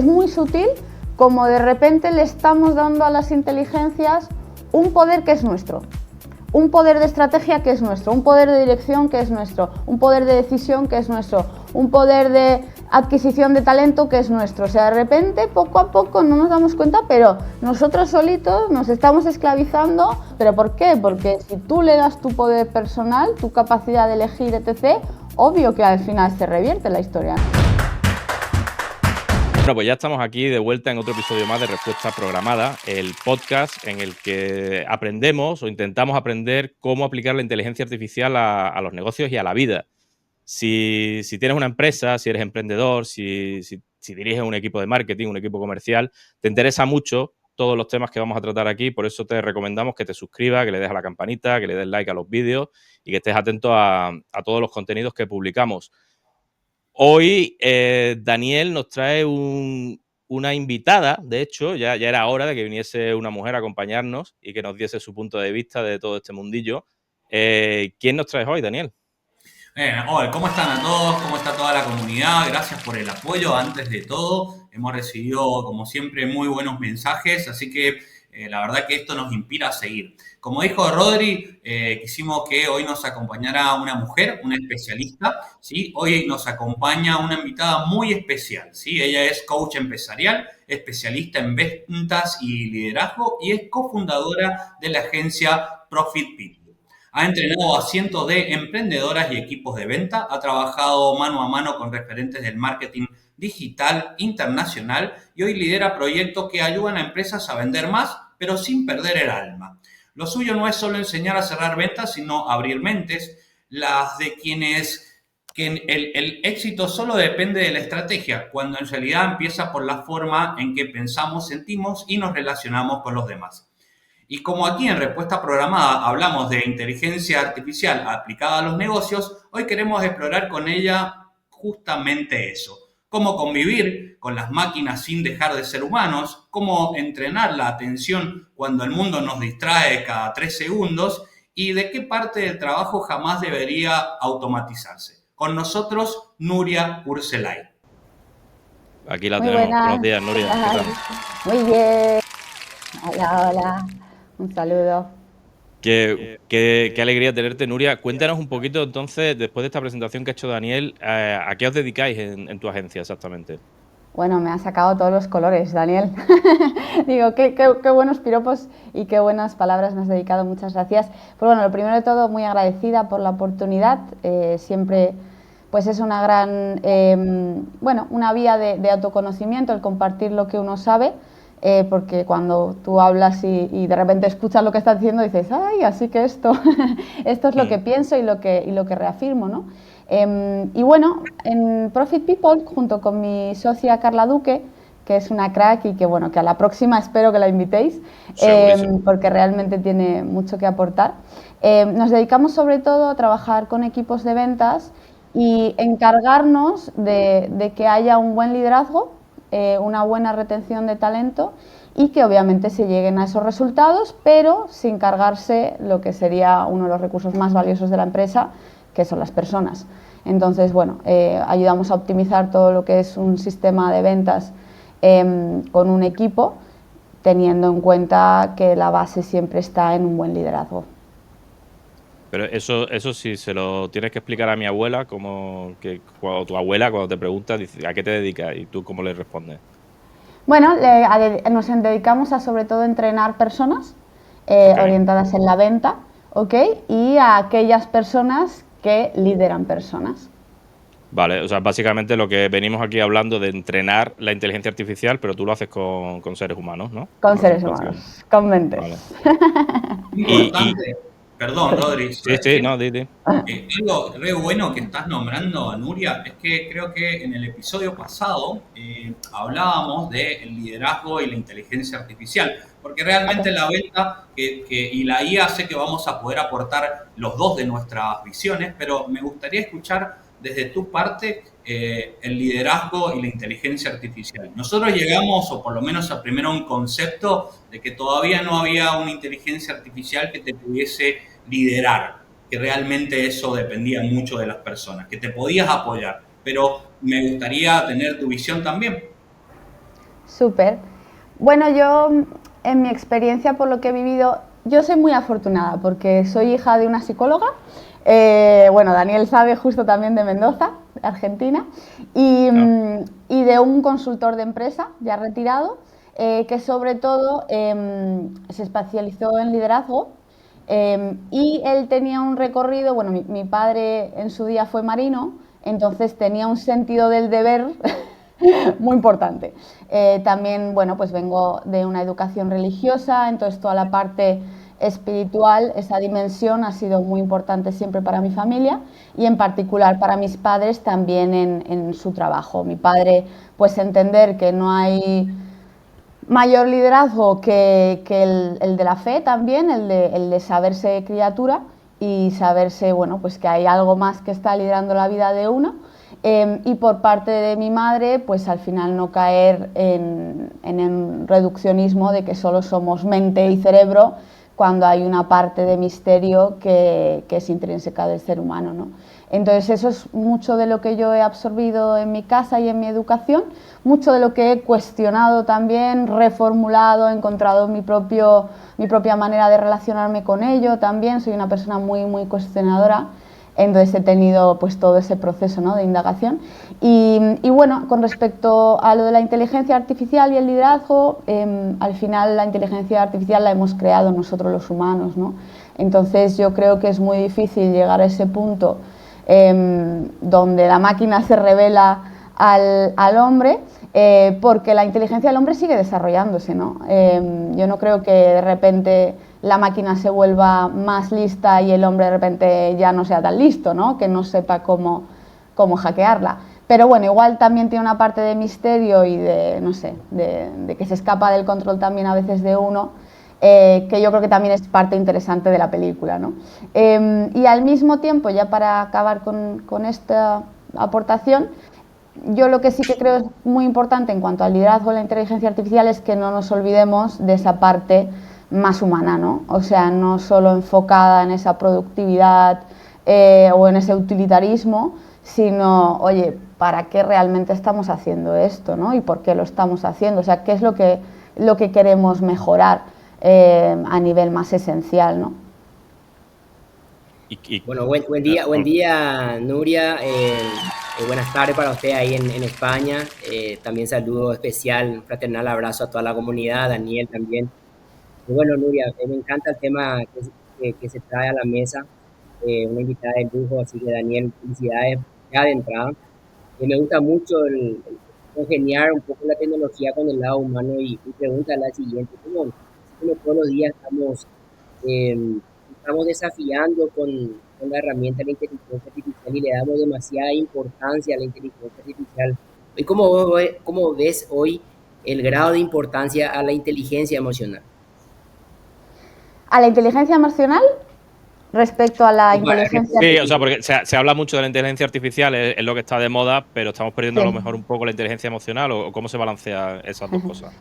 es muy sutil como de repente le estamos dando a las inteligencias un poder que es nuestro. Un poder de estrategia que es nuestro, un poder de dirección que es nuestro, un poder de decisión que es nuestro, un poder de adquisición de talento que es nuestro. O sea, de repente, poco a poco, no nos damos cuenta, pero nosotros solitos nos estamos esclavizando. ¿Pero por qué? Porque si tú le das tu poder personal, tu capacidad de elegir, etc., obvio que al final se revierte la historia. Bueno, pues ya estamos aquí de vuelta en otro episodio más de Respuesta Programada, el podcast en el que aprendemos o intentamos aprender cómo aplicar la inteligencia artificial a los negocios y a la vida. Si tienes una empresa, si eres emprendedor, si diriges un equipo de marketing, un equipo comercial, te interesa mucho todos los temas que vamos a tratar aquí, por eso te recomendamos que te suscribas, que le des a la campanita, que le des like a los vídeos y que estés atento a todos los contenidos que publicamos. Hoy Daniel nos trae una invitada, de hecho, ya era hora de que viniese una mujer a acompañarnos y que nos diese su punto de vista de todo este mundillo. ¿Quién nos traes hoy, Daniel? Hola, ¿cómo están a todos? ¿Cómo está toda la comunidad? Gracias por el apoyo. Antes de todo, hemos recibido, como siempre, muy buenos mensajes, así que la verdad que esto nos inspira a seguir. Como dijo Rodri, quisimos que hoy nos acompañara una mujer, una especialista, ¿sí? Hoy nos acompaña una invitada muy especial, ¿sí? Ella es coach empresarial, especialista en ventas y liderazgo y es cofundadora de la agencia Profit People. Ha entrenado a cientos de emprendedoras y equipos de venta, ha trabajado mano a mano con referentes del marketing digital internacional y hoy lidera proyectos que ayudan a empresas a vender más, pero sin perder el alma. Lo suyo no es solo enseñar a cerrar ventas, sino abrir mentes, las de quienes que el éxito solo depende de la estrategia, cuando en realidad empieza por la forma en que pensamos, sentimos y nos relacionamos con los demás. Y como aquí en Respuesta Programada hablamos de inteligencia artificial aplicada a los negocios, hoy queremos explorar con ella justamente eso. Cómo convivir con las máquinas sin dejar de ser humanos, cómo entrenar la atención cuando el mundo nos distrae cada 3 segundos y de qué parte del trabajo jamás debería automatizarse. Con nosotros, Nuria Urselay. Aquí la Muy tenemos. buenas. Buenos días, Nuria. ¿Qué tal? Muy bien. Hola, hola. Un saludo. Qué alegría tenerte, Nuria. Cuéntanos un poquito, entonces, después de esta presentación que ha hecho Daniel, ¿a qué os dedicáis en tu agencia exactamente? Bueno, me ha sacado todos los colores, Daniel. Digo, qué buenos piropos y qué buenas palabras me has dedicado, muchas gracias. Pues bueno, lo primero de todo, muy agradecida por la oportunidad. Siempre pues es una gran, una vía de autoconocimiento, el compartir lo que uno sabe, porque cuando tú hablas y de repente escuchas lo que estás diciendo, dices, ay, así que esto es lo que pienso y lo que reafirmo, ¿no? Y bueno, en Profit People, junto con mi socia Carla Duque, que es una crack y que bueno, que a la próxima espero que la invitéis, porque realmente tiene mucho que aportar. Nos dedicamos sobre todo a trabajar con equipos de ventas y encargarnos de que haya un buen liderazgo, una buena retención de talento y que obviamente se lleguen a esos resultados, pero sin cargarse lo que sería uno de los recursos más valiosos de la empresa, que son las personas. Entonces, bueno, ayudamos a optimizar todo lo que es un sistema de ventas con un equipo, teniendo en cuenta que la base siempre está en un buen liderazgo. Pero eso sí, se lo tienes que explicar a mi abuela, como que cuando tu abuela, cuando te pregunta, dice, ¿a qué te dedicas? Y tú, ¿cómo le respondes? Bueno, nos dedicamos a sobre todo entrenar personas orientadas en la venta, ¿ok? Y a aquellas personas que lideran personas. Vale, o sea, básicamente lo que venimos aquí hablando de entrenar la inteligencia artificial, pero tú lo haces con seres humanos, ¿no? Con seres humanos, con mentes. Vale. Importante. Perdón, Rodri. Sí, no, di. Algo re bueno que estás nombrando, Nuria, es que creo que en el episodio pasado hablábamos del liderazgo y la inteligencia artificial, porque realmente la venta y la IA sé que vamos a poder aportar los dos de nuestras visiones, pero me gustaría escuchar desde tu parte el liderazgo y la inteligencia artificial. Nosotros llegamos, o por lo menos a primero, un concepto de que todavía no había una inteligencia artificial que te pudiese liderar, que realmente eso dependía mucho de las personas, que te podías apoyar, pero me gustaría tener tu visión también. Súper. Bueno, yo en mi experiencia, por lo que he vivido, yo soy muy afortunada porque soy hija de una psicóloga. Bueno, Daniel sabe, justo también de Mendoza, Argentina, y de un consultor de empresa ya retirado, que sobre todo se especializó en liderazgo. Y él tenía un recorrido, bueno, mi padre en su día fue marino, entonces tenía un sentido del deber muy importante. También, bueno, pues vengo de una educación religiosa, entonces toda la parte espiritual, esa dimensión ha sido muy importante siempre para mi familia y en particular para mis padres también en su trabajo. Mi padre, pues entender que no hay mayor liderazgo que el de la fe también, el de saberse criatura y saberse, bueno, pues que hay algo más que está liderando la vida de uno. Y por parte de mi madre, pues al final no caer en el reduccionismo de que solo somos mente y cerebro, cuando hay una parte de misterio que es intrínseca del ser humano, ¿no? Entonces eso es mucho de lo que yo he absorbido en mi casa y en mi educación, mucho de lo que he cuestionado también, reformulado, he encontrado mi propia manera de relacionarme con ello también. Soy una persona muy, muy cuestionadora, entonces he tenido pues todo ese proceso, ¿no?, de indagación. Y bueno, con respecto a lo de la inteligencia artificial y el liderazgo, al final la inteligencia artificial la hemos creado nosotros los humanos, ¿no? Entonces yo creo que es muy difícil llegar a ese punto donde la máquina se revela al hombre, porque la inteligencia del hombre sigue desarrollándose, ¿no? Yo no creo que de repente la máquina se vuelva más lista y el hombre de repente ya no sea tan listo, ¿no?, que no sepa cómo hackearla. Pero bueno, igual también tiene una parte de misterio y de, no sé, de que se escapa del control también a veces de uno, que yo creo que también es parte interesante de la película, ¿no? Y al mismo tiempo, ya para acabar con esta aportación, yo lo que sí que creo es muy importante en cuanto al liderazgo de la inteligencia artificial es que no nos olvidemos de esa parte más humana, ¿no? O sea, no solo enfocada en esa productividad o en ese utilitarismo, sino, oye, ¿para qué realmente estamos haciendo esto, ¿no? ¿Y por qué lo estamos haciendo? O sea, ¿qué es lo que queremos mejorar a nivel más esencial, ¿no? Bueno, buen día, Nuria. Buenas tardes para usted ahí en España. También saludo especial, un fraternal abrazo a toda la comunidad, Daniel también. Y bueno, Nuria, me encanta el tema que se trae a la mesa. Una invitada de lujo, así que Daniel, felicidades ya de entrada. Me gusta mucho el congeniar un poco la tecnología con el lado humano y mi pregunta es la siguiente: ¿cómo todos los días eh, estamos desafiando con la herramienta de la inteligencia artificial y le damos demasiada importancia a la inteligencia artificial? ¿Y cómo ves hoy el grado de importancia a la inteligencia emocional? A la inteligencia emocional respecto a la inteligencia Sí, o sea, porque se habla mucho de la inteligencia artificial, es lo que está de moda, pero estamos perdiendo a lo Sí. mejor un poco la inteligencia emocional, o cómo se balancea esas dos cosas.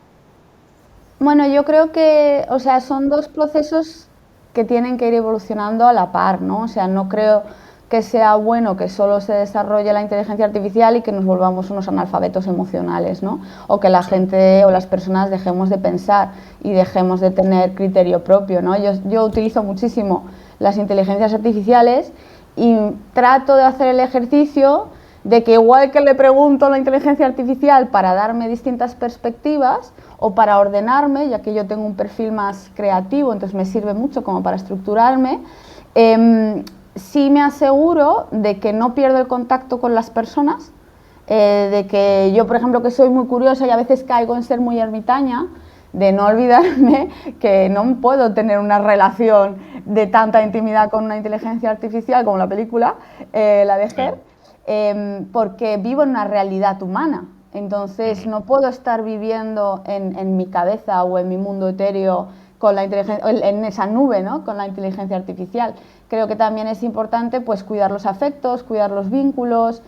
Bueno, yo creo que, o sea, son dos procesos que tienen que ir evolucionando a la par, ¿no? O sea, no creo que sea bueno que solo se desarrolle la inteligencia artificial y que nos volvamos unos analfabetos emocionales, ¿no? O que la gente o las personas dejemos de pensar y dejemos de tener criterio propio, ¿no? Yo utilizo muchísimo las inteligencias artificiales y trato de hacer el ejercicio de que igual que le pregunto a la inteligencia artificial para darme distintas perspectivas o para ordenarme, ya que yo tengo un perfil más creativo, entonces me sirve mucho como para estructurarme, sí me aseguro de que no pierdo el contacto con las personas, de que yo, por ejemplo, que soy muy curiosa y a veces caigo en ser muy ermitaña, de no olvidarme que no puedo tener una relación de tanta intimidad con una inteligencia artificial como la película, la de Her, porque vivo en una realidad humana. Entonces no puedo estar viviendo en mi cabeza o en mi mundo etéreo con la inteligencia, en esa nube, ¿no?, con la inteligencia artificial. Creo que también es importante pues cuidar los afectos, cuidar los vínculos.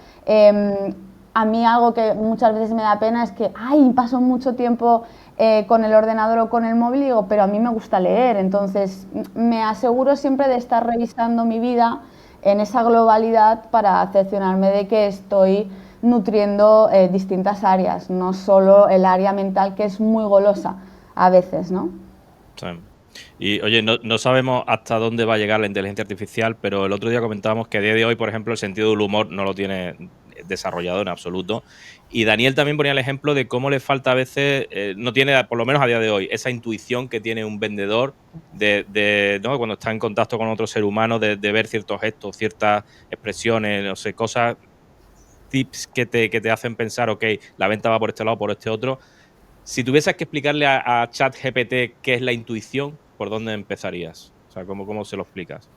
A mí algo que muchas veces me da pena es que paso mucho tiempo con el ordenador o con el móvil y digo, pero a mí me gusta leer. Entonces me aseguro siempre de estar revisando mi vida en esa globalidad para cerciorarme de que estoy nutriendo distintas áreas, no solo el área mental, que es muy golosa a veces, ¿no? Sí. Y oye, no sabemos hasta dónde va a llegar la inteligencia artificial, pero el otro día comentábamos que a día de hoy, por ejemplo, el sentido del humor no lo tiene desarrollado en absoluto. Y Daniel también ponía el ejemplo de cómo le falta a veces, no tiene, por lo menos a día de hoy, esa intuición que tiene un vendedor ¿no? Cuando está en contacto con otro ser humano, de ver ciertos gestos, ciertas expresiones, no sé, cosas, tips que te hacen pensar, ok, la venta va por este lado, por este otro. Si tuvieses que explicarle a ChatGPT qué es la intuición, ¿por dónde empezarías? O sea, ¿cómo se lo explicas?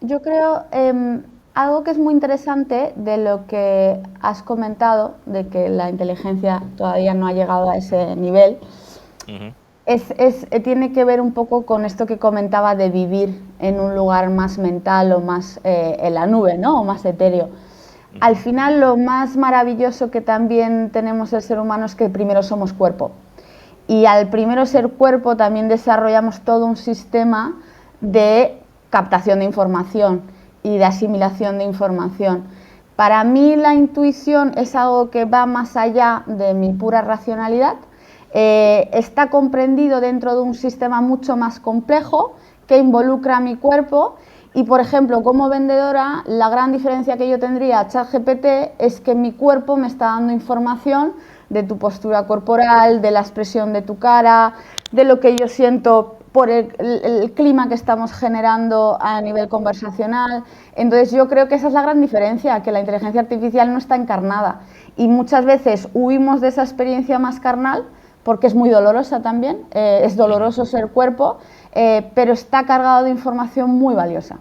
Yo creo algo que es muy interesante de lo que has comentado, de que la inteligencia todavía no ha llegado a ese nivel, Uh-huh. tiene que ver un poco con esto que comentaba de vivir en un lugar más mental o más en la nube, ¿no? O más etéreo. Al final, lo más maravilloso que también tenemos el ser humano es que primero somos cuerpo. Y al primero ser cuerpo también desarrollamos todo un sistema de captación de información y de asimilación de información. Para mí la intuición es algo que va más allá de mi pura racionalidad. Está comprendido dentro de un sistema mucho más complejo que involucra a mi cuerpo. Y, por ejemplo, como vendedora, la gran diferencia que yo tendría a ChatGPT es que mi cuerpo me está dando información de tu postura corporal, de la expresión de tu cara, de lo que yo siento por el clima que estamos generando a nivel conversacional. Entonces yo creo que esa es la gran diferencia, que la inteligencia artificial no está encarnada. Y muchas veces huimos de esa experiencia más carnal, porque es muy dolorosa también, es doloroso ser cuerpo, pero está cargado de información muy valiosa.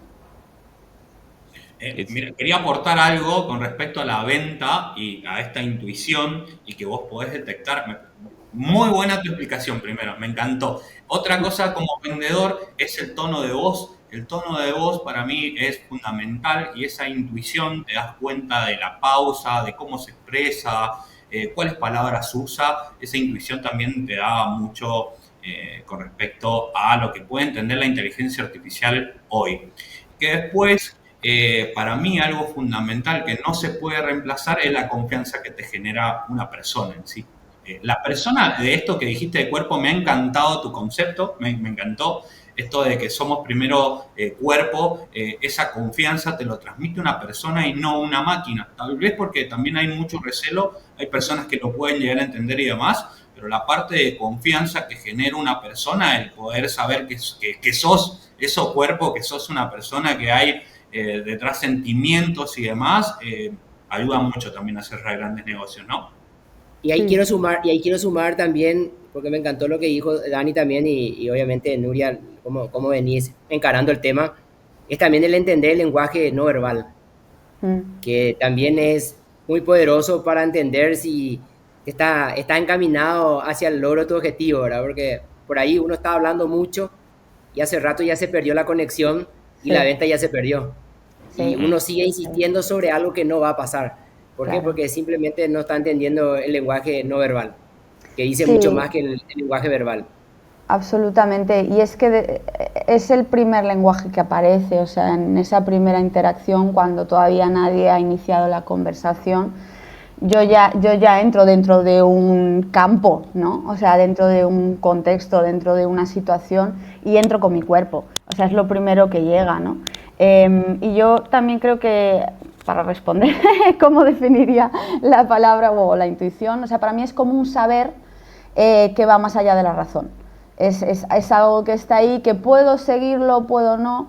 Mira, quería aportar algo con respecto a la venta y a esta intuición y que vos podés detectar. Muy buena tu explicación primero, me encantó. Otra cosa como vendedor es el tono de voz. El tono de voz para mí es fundamental y esa intuición te das cuenta de la pausa, de cómo se expresa, cuáles palabras usa. Esa intuición también te da mucho con respecto a lo que puede entender la inteligencia artificial hoy. Que después para mí algo fundamental que no se puede reemplazar es la confianza que te genera una persona en sí. La persona de esto que dijiste de cuerpo, me ha encantado tu concepto, me encantó esto de que somos primero cuerpo, esa confianza te lo transmite una persona y no una máquina. Tal vez porque también hay mucho recelo, hay personas que lo pueden llegar a entender y demás, pero la parte de confianza que genera una persona, el poder saber que sos eso cuerpo, que sos una persona, que hay detrás sentimientos y demás, ayuda mucho también a hacer grandes negocios, ¿no? Y ahí quiero sumar también, porque me encantó lo que dijo Dani también y obviamente Nuria, cómo venís encarando el tema, es también el entender el lenguaje no verbal, que también es muy poderoso para entender si está encaminado hacia el logro de tu objetivo, ¿verdad? Porque por ahí uno está hablando mucho y hace rato ya se perdió la conexión y Sí. la venta ya se perdió. Y Sí. uno sigue insistiendo sobre algo que no va a pasar. ¿Por qué? Claro. Porque simplemente no está entendiendo el lenguaje no verbal, que dice Sí. mucho más que el lenguaje verbal. Absolutamente, y es que es el primer lenguaje que aparece, o sea, en esa primera interacción, cuando todavía nadie ha iniciado la conversación, yo ya entro dentro de un campo, ¿no? O sea, dentro de un contexto, dentro de una situación, y entro con mi cuerpo, o sea, es lo primero que llega, ¿no? Y yo también creo que, para responder cómo definiría la palabra o la intuición, o sea, para mí es como un saber que va más allá de la razón. Es algo que está ahí, que puedo seguirlo, puedo no.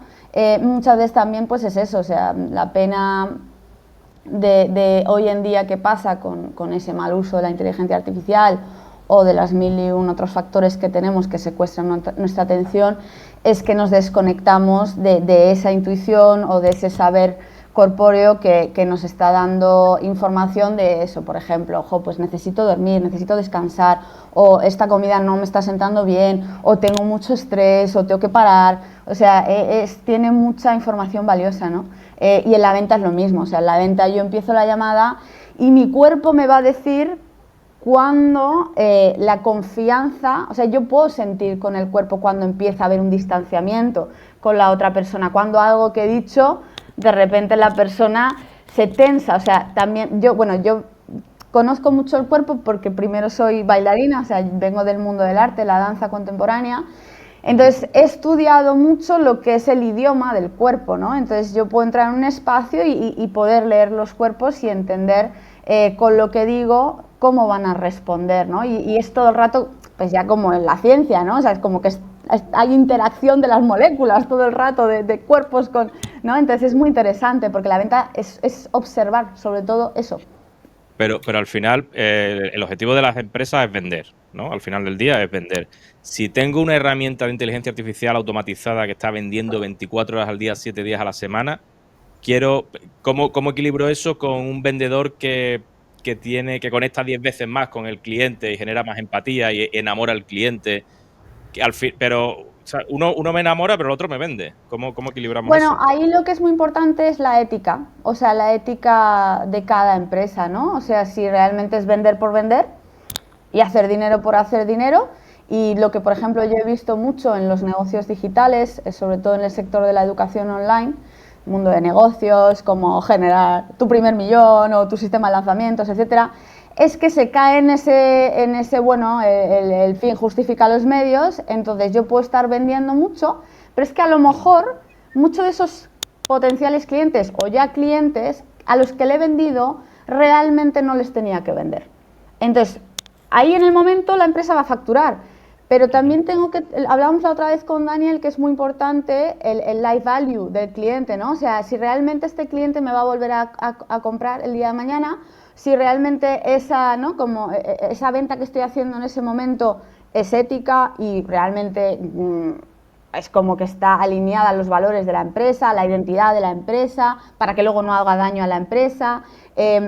Muchas veces también pues es eso, o sea, la pena de hoy en día que pasa con ese mal uso de la inteligencia artificial o de las 1001 otros factores que tenemos que secuestran nuestra atención, es que nos desconectamos de esa intuición o de ese saber corpóreo que nos está dando información de eso. Por ejemplo, ojo, pues necesito dormir, necesito descansar, o esta comida no me está sentando bien, o tengo mucho estrés, o tengo que parar. O sea, tiene mucha información valiosa, ¿no? Y en la venta es lo mismo. O sea, en la venta yo empiezo la llamada y mi cuerpo me va a decir cuando la confianza, o sea, yo puedo sentir con el cuerpo cuando empieza a haber un distanciamiento con la otra persona, cuando algo que he dicho, de repente la persona se tensa, o sea, también yo conozco mucho el cuerpo porque primero soy bailarina, o sea, vengo del mundo del arte, la danza contemporánea. Entonces he estudiado mucho lo que es el idioma del cuerpo, ¿no? Entonces yo puedo entrar en un espacio y poder leer los cuerpos y entender con lo que digo cómo van a responder, ¿no? Y es todo el rato, pues ya como en la ciencia, ¿no? O sea, es como que hay interacción de las moléculas todo el rato, de cuerpos con, ¿no? Entonces es muy interesante porque la venta es observar sobre todo eso. Pero al final, el objetivo de las empresas es vender, ¿no? Al final del día es vender. Si tengo una herramienta de inteligencia artificial automatizada que está vendiendo 24 horas al día, 7 días a la semana, ¿cómo equilibro eso con un vendedor que conecta 10 veces más con el cliente y genera más empatía y enamora al cliente? Pero o sea, uno me enamora, pero el otro me vende. ¿Cómo equilibramos Bueno, eso? ahí lo que es muy importante es la ética, o sea, la ética de cada empresa, ¿no? O sea, si realmente es vender por vender y hacer dinero por hacer dinero, y lo que, por ejemplo, yo he visto mucho en los negocios digitales, sobre todo en el sector de la educación online, mundo de negocios, como generar tu primer millón o tu sistema de lanzamientos, etcétera, es que se cae en ese bueno, el fin justifica los medios, entonces yo puedo estar vendiendo mucho, pero es que a lo mejor muchos de esos potenciales clientes o ya clientes a los que le he vendido realmente no les tenía que vender. Entonces, ahí en el momento la empresa va a facturar, pero también hablábamos la otra vez con Daniel, que es muy importante el life value del cliente, ¿no? O sea, si realmente este cliente me va a volver a comprar el día de mañana, si realmente esa, ¿no? Como esa venta que estoy haciendo en ese momento es ética y realmente es como que está alineada a los valores de la empresa, a la identidad de la empresa, para que luego no haga daño a la empresa.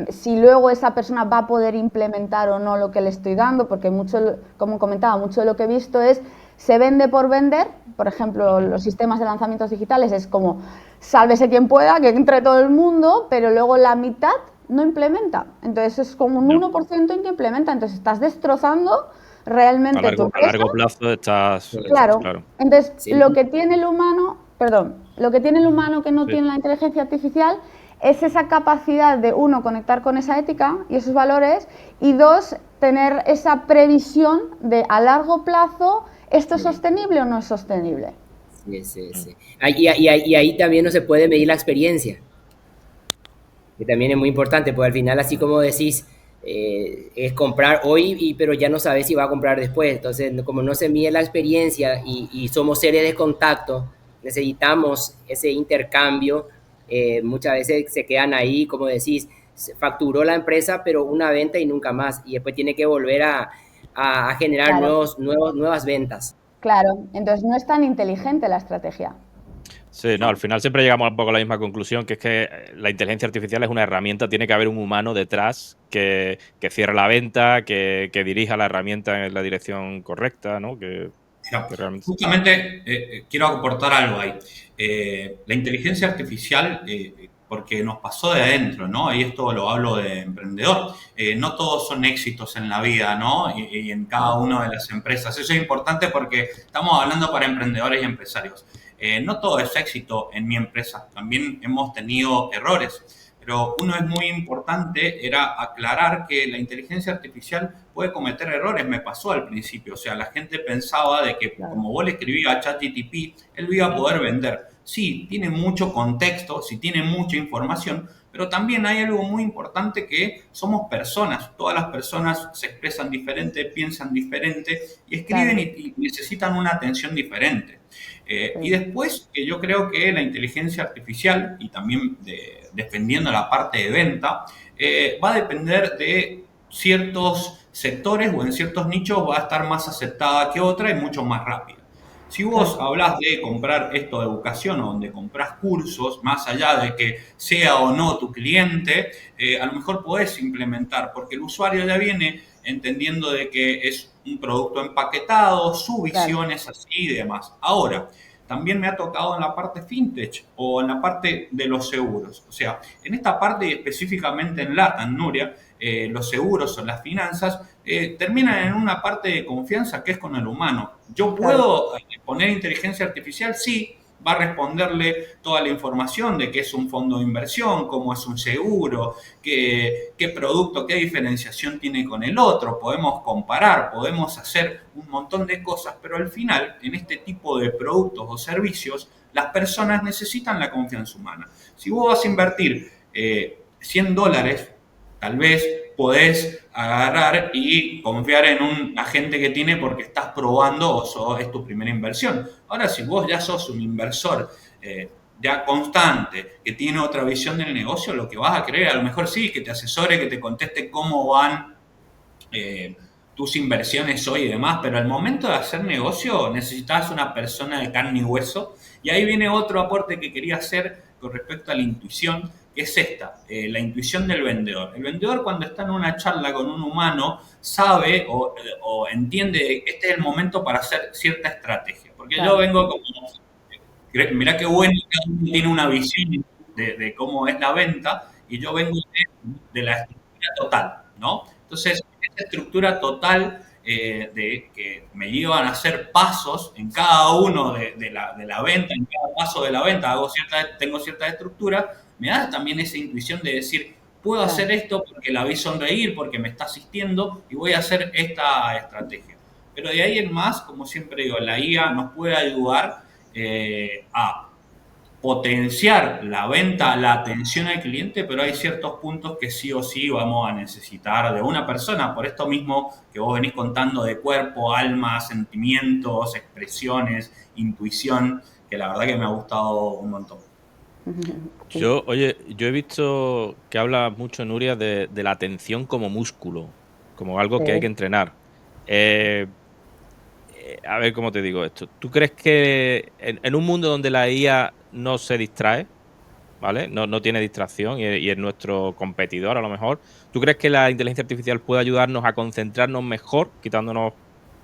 Si luego esa persona va a poder implementar o no lo que le estoy dando, porque mucho, como comentaba, mucho de lo que he visto es se vende por vender. Por ejemplo, los sistemas de lanzamientos digitales es como sálvese quien pueda, que entre todo el mundo, pero luego la mitad no implementa. Entonces es como un 1% en que implementa. Entonces estás destrozando realmente tu empresa. A largo plazo estás... Claro. Entonces, Sí. lo que tiene el humano, lo que tiene el humano que no tiene la inteligencia artificial es esa capacidad de, uno, conectar con esa ética y esos valores, y dos, tener esa previsión de a largo plazo, ¿esto es sostenible o no es sostenible? Sí. Y ahí también no se puede medir la experiencia, que también es muy importante, porque al final, así como decís, es comprar hoy, pero ya no sabes si va a comprar después. Entonces, como no se mide la experiencia y somos seres de contacto, necesitamos ese intercambio. Muchas veces se quedan ahí, como decís, se facturó la empresa, pero una venta y nunca más. Y después tiene que volver a generar Claro, nuevas ventas. claro. Entonces, no es tan inteligente la estrategia. Sí, no, al final siempre llegamos un poco a la misma conclusión, que es que la inteligencia artificial es una herramienta, tiene que haber un humano detrás que cierre la venta, que dirija la herramienta en la dirección correcta, ¿no? Mira, Que realmente... justamente quiero aportar algo ahí. La inteligencia artificial, porque nos pasó de adentro, ¿no? Y esto lo hablo de emprendedor. No todos son éxitos en la vida, ¿no? Y en cada una de las empresas. Eso es importante porque estamos hablando para emprendedores y empresarios. No todo es éxito en mi empresa. También hemos tenido errores. Pero uno es muy importante, era aclarar que la inteligencia artificial puede cometer errores. Me pasó al principio, o sea, la gente pensaba de que Claro. como vos le escribías a ChatGPT, él lo iba a poder vender. Sí, tiene mucho contexto, sí tiene mucha información, pero también hay algo muy importante que somos personas. Todas las personas se expresan diferente, piensan diferente y escriben Claro. y necesitan una atención diferente. Y Sí. después, yo creo que la inteligencia artificial, y también defendiendo la parte de venta, va a depender de ciertos sectores o en ciertos nichos va a estar más aceptada que otra y mucho más rápida. Si vos Claro. hablas de comprar esto de educación o donde compras cursos, más allá de que sea o no tu cliente, a lo mejor podés implementar, porque el usuario ya viene entendiendo de que es un producto empaquetado, su Claro. visión es así y demás. Ahora, también me ha tocado en la parte fintech o en la parte de los seguros. O sea, en esta parte específicamente en LATAM, Nuria, los seguros o las finanzas terminan en una parte de confianza que es con el humano. Yo Claro. puedo poner inteligencia artificial, sí, va a responderle toda la información de qué es un fondo de inversión, cómo es un seguro, qué producto, qué diferenciación tiene con el otro. Podemos comparar, podemos hacer un montón de cosas, pero al final, en este tipo de productos o servicios, las personas necesitan la confianza humana. Si vos vas a invertir $100, tal vez podés agarrar y confiar en un agente que tiene porque estás probando o es tu primera inversión. Ahora, si vos ya sos un inversor ya constante, que tiene otra visión del negocio, lo que vas a querer, a lo mejor sí, que te asesore, que te conteste cómo van tus inversiones hoy y demás, pero al momento de hacer negocio necesitas una persona de carne y hueso. Y ahí viene otro aporte que quería hacer con respecto a la intuición, que es esta, la intuición del vendedor. El vendedor, cuando está en una charla con un humano, sabe o entiende que este es el momento para hacer cierta estrategia. Porque yo vengo como, mirá qué bueno, cada uno tiene una visión de cómo es la venta, y yo vengo de la estructura total, ¿no? Entonces, esa estructura total de que me llevan a hacer pasos en cada uno de la venta, en cada paso de la venta, tengo cierta estructura, me da también esa intuición de decir, puedo hacer esto porque la vi sonreír, porque me está asistiendo y voy a hacer esta estrategia. Pero de ahí en más, como siempre digo, la IA nos puede ayudar a potenciar la venta, la atención al cliente, pero hay ciertos puntos que sí o sí vamos a necesitar de una persona, por esto mismo que vos venís contando de cuerpo, alma, sentimientos, expresiones, intuición, que la verdad que me ha gustado un montón. Yo he visto que habla mucho, Nuria, de la atención como músculo, como algo que hay que entrenar. A ver cómo te digo esto. ¿Tú crees que en un mundo donde la IA no se distrae, ¿vale? No tiene distracción y es nuestro competidor a lo mejor, ¿tú crees que la inteligencia artificial puede ayudarnos a concentrarnos mejor, quitándonos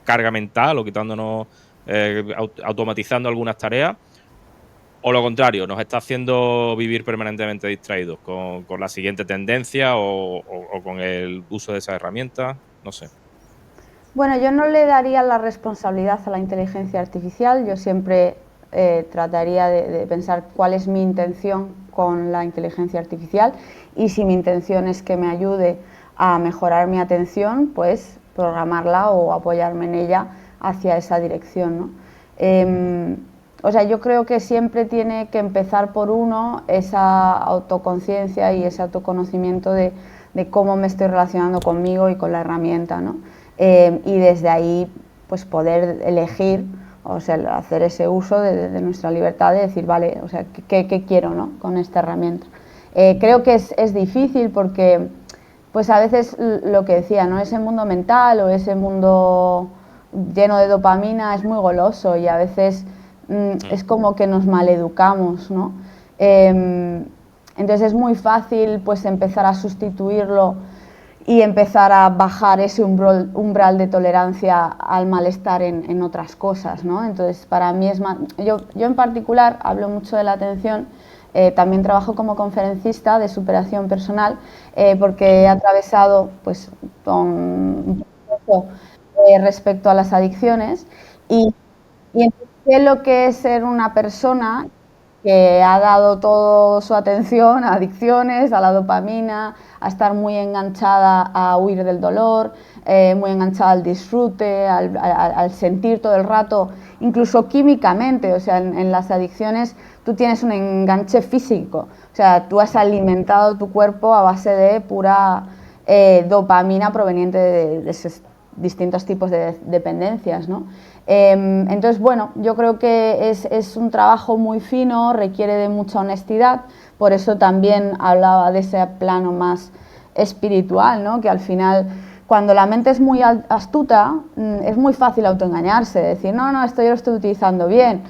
carga mental o quitándonos, automatizando algunas tareas? ¿O lo contrario, nos está haciendo vivir permanentemente distraídos con la siguiente tendencia o con el uso de esa herramienta? No sé. Bueno, yo no le daría la responsabilidad a la inteligencia artificial, yo siempre trataría de pensar cuál es mi intención con la inteligencia artificial, y si mi intención es que me ayude a mejorar mi atención, pues programarla o apoyarme en ella hacia esa dirección, ¿no? O sea, yo creo que siempre tiene que empezar por uno esa autoconciencia y ese autoconocimiento de cómo me estoy relacionando conmigo y con la herramienta, ¿no? Y desde ahí pues poder elegir, o sea, hacer ese uso de nuestra libertad de decir, vale, o sea, ¿qué quiero, ¿no?, con esta herramienta? Creo que es difícil porque pues a veces lo que decía, ¿no?, ese mundo mental o ese mundo lleno de dopamina es muy goloso y a veces es como que nos maleducamos, ¿no? Entonces es muy fácil pues empezar a sustituirlo y empezar a bajar ese umbral de tolerancia al malestar en otras cosas, ¿no? Entonces, para mí es más... Yo en particular hablo mucho de la atención, también trabajo como conferencista de superación personal, porque he atravesado pues, con un proceso respecto a las adicciones y sé lo que es ser una persona que ha dado toda su atención a adicciones, a la dopamina, a estar muy enganchada a huir del dolor, muy enganchada al disfrute, al sentir todo el rato, incluso químicamente. O sea, en las adicciones tú tienes un enganche físico, o sea, tú has alimentado tu cuerpo a base de pura dopamina proveniente de esos distintos tipos de dependencias, ¿no? Entonces, bueno, yo creo que es un trabajo muy fino, requiere de mucha honestidad, por eso también hablaba de ese plano más espiritual, ¿no? Que al final, cuando la mente es muy astuta, es muy fácil autoengañarse, decir, no, esto yo lo estoy utilizando bien,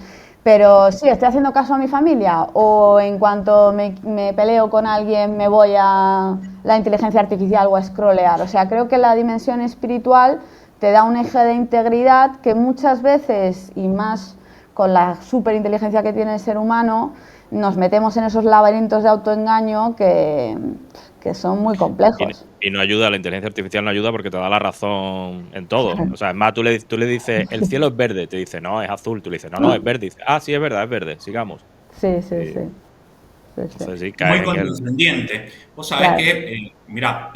pero sí, estoy haciendo caso a mi familia, o en cuanto me peleo con alguien me voy a la inteligencia artificial o a scrollear. O sea, creo que la dimensión espiritual te da un eje de integridad que muchas veces, y más con la superinteligencia que tiene el ser humano, nos metemos en esos laberintos de autoengaño que que son muy complejos. Y no ayuda, la inteligencia artificial no ayuda porque te da la razón en todo. Claro. O sea, es más, tú le dices, el cielo es verde, te dice, no, es azul. Tú le dices, no, es verde. Dice, sí, es verdad, sigamos. Sí, sí, Y sí. entonces sí, Muy caes en el... condescendiente. Vos sabés Claro. que, mirá,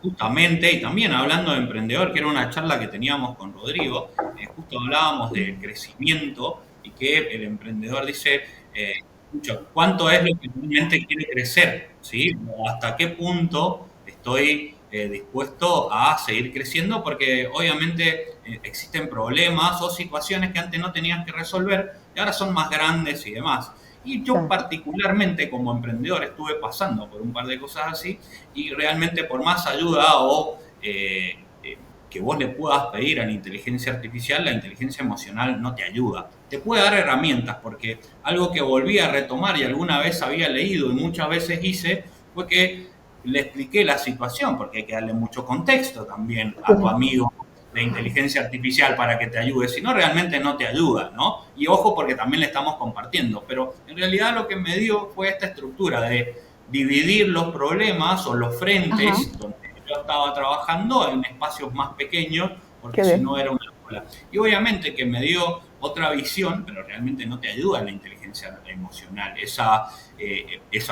justamente, y también hablando de emprendedor, que era una charla que teníamos con Rodrigo, justo hablábamos del crecimiento y que el emprendedor dice, escucha, ¿cuánto es lo que realmente quiere crecer? ¿Sí? O ¿hasta qué punto estoy dispuesto a seguir creciendo? Porque obviamente existen problemas o situaciones que antes no tenías que resolver y ahora son más grandes y demás. Y yo Claro. particularmente como emprendedor estuve pasando por un par de cosas así y realmente por más ayuda o que vos le puedas pedir a la inteligencia artificial, la inteligencia emocional no te ayuda. Te puede dar herramientas porque algo que volví a retomar y alguna vez había leído y muchas veces hice fue que le expliqué la situación porque hay que darle mucho contexto también a tu amigo de inteligencia artificial para que te ayude, si no realmente no te ayuda, ¿no? Y ojo porque también le estamos compartiendo, pero en realidad lo que me dio fue esta estructura de dividir los problemas o los frentes donde yo estaba trabajando en espacios más pequeños, porque Qué si bien. no era una bola. Y obviamente que me dio otra visión, pero realmente no te ayuda la inteligencia emocional, esa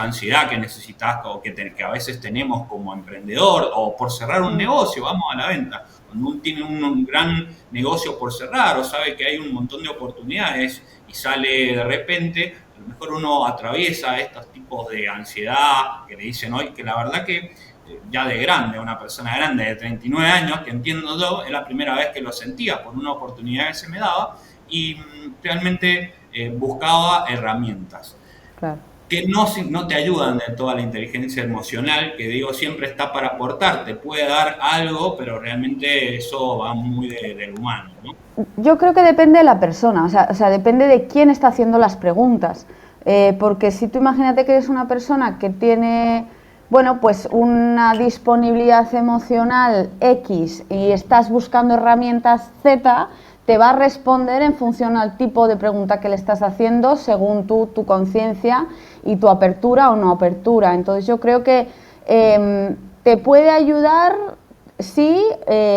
ansiedad que necesitas o que a veces tenemos como emprendedor o por cerrar un negocio, vamos a la venta. Cuando uno tiene un gran negocio por cerrar o sabe que hay un montón de oportunidades y sale de repente, a lo mejor uno atraviesa estos tipos de ansiedad que le dicen hoy, que la verdad que ya de grande, una persona grande de 39 años, que entiendo yo, es la primera vez que lo sentía por una oportunidad que se me daba y realmente buscaba herramientas Claro. que no te ayudan de toda la inteligencia emocional, que digo siempre está para aportar, te puede dar algo, pero realmente eso va muy del humano, ¿no? Yo creo que depende de la persona, o sea, depende de quién está haciendo las preguntas. Porque si tú imagínate que eres una persona que tiene, bueno, pues una disponibilidad emocional X y estás buscando herramientas Z, te va a responder en función al tipo de pregunta que le estás haciendo, según tu conciencia y tu apertura o no apertura. Entonces yo creo que te puede ayudar, sí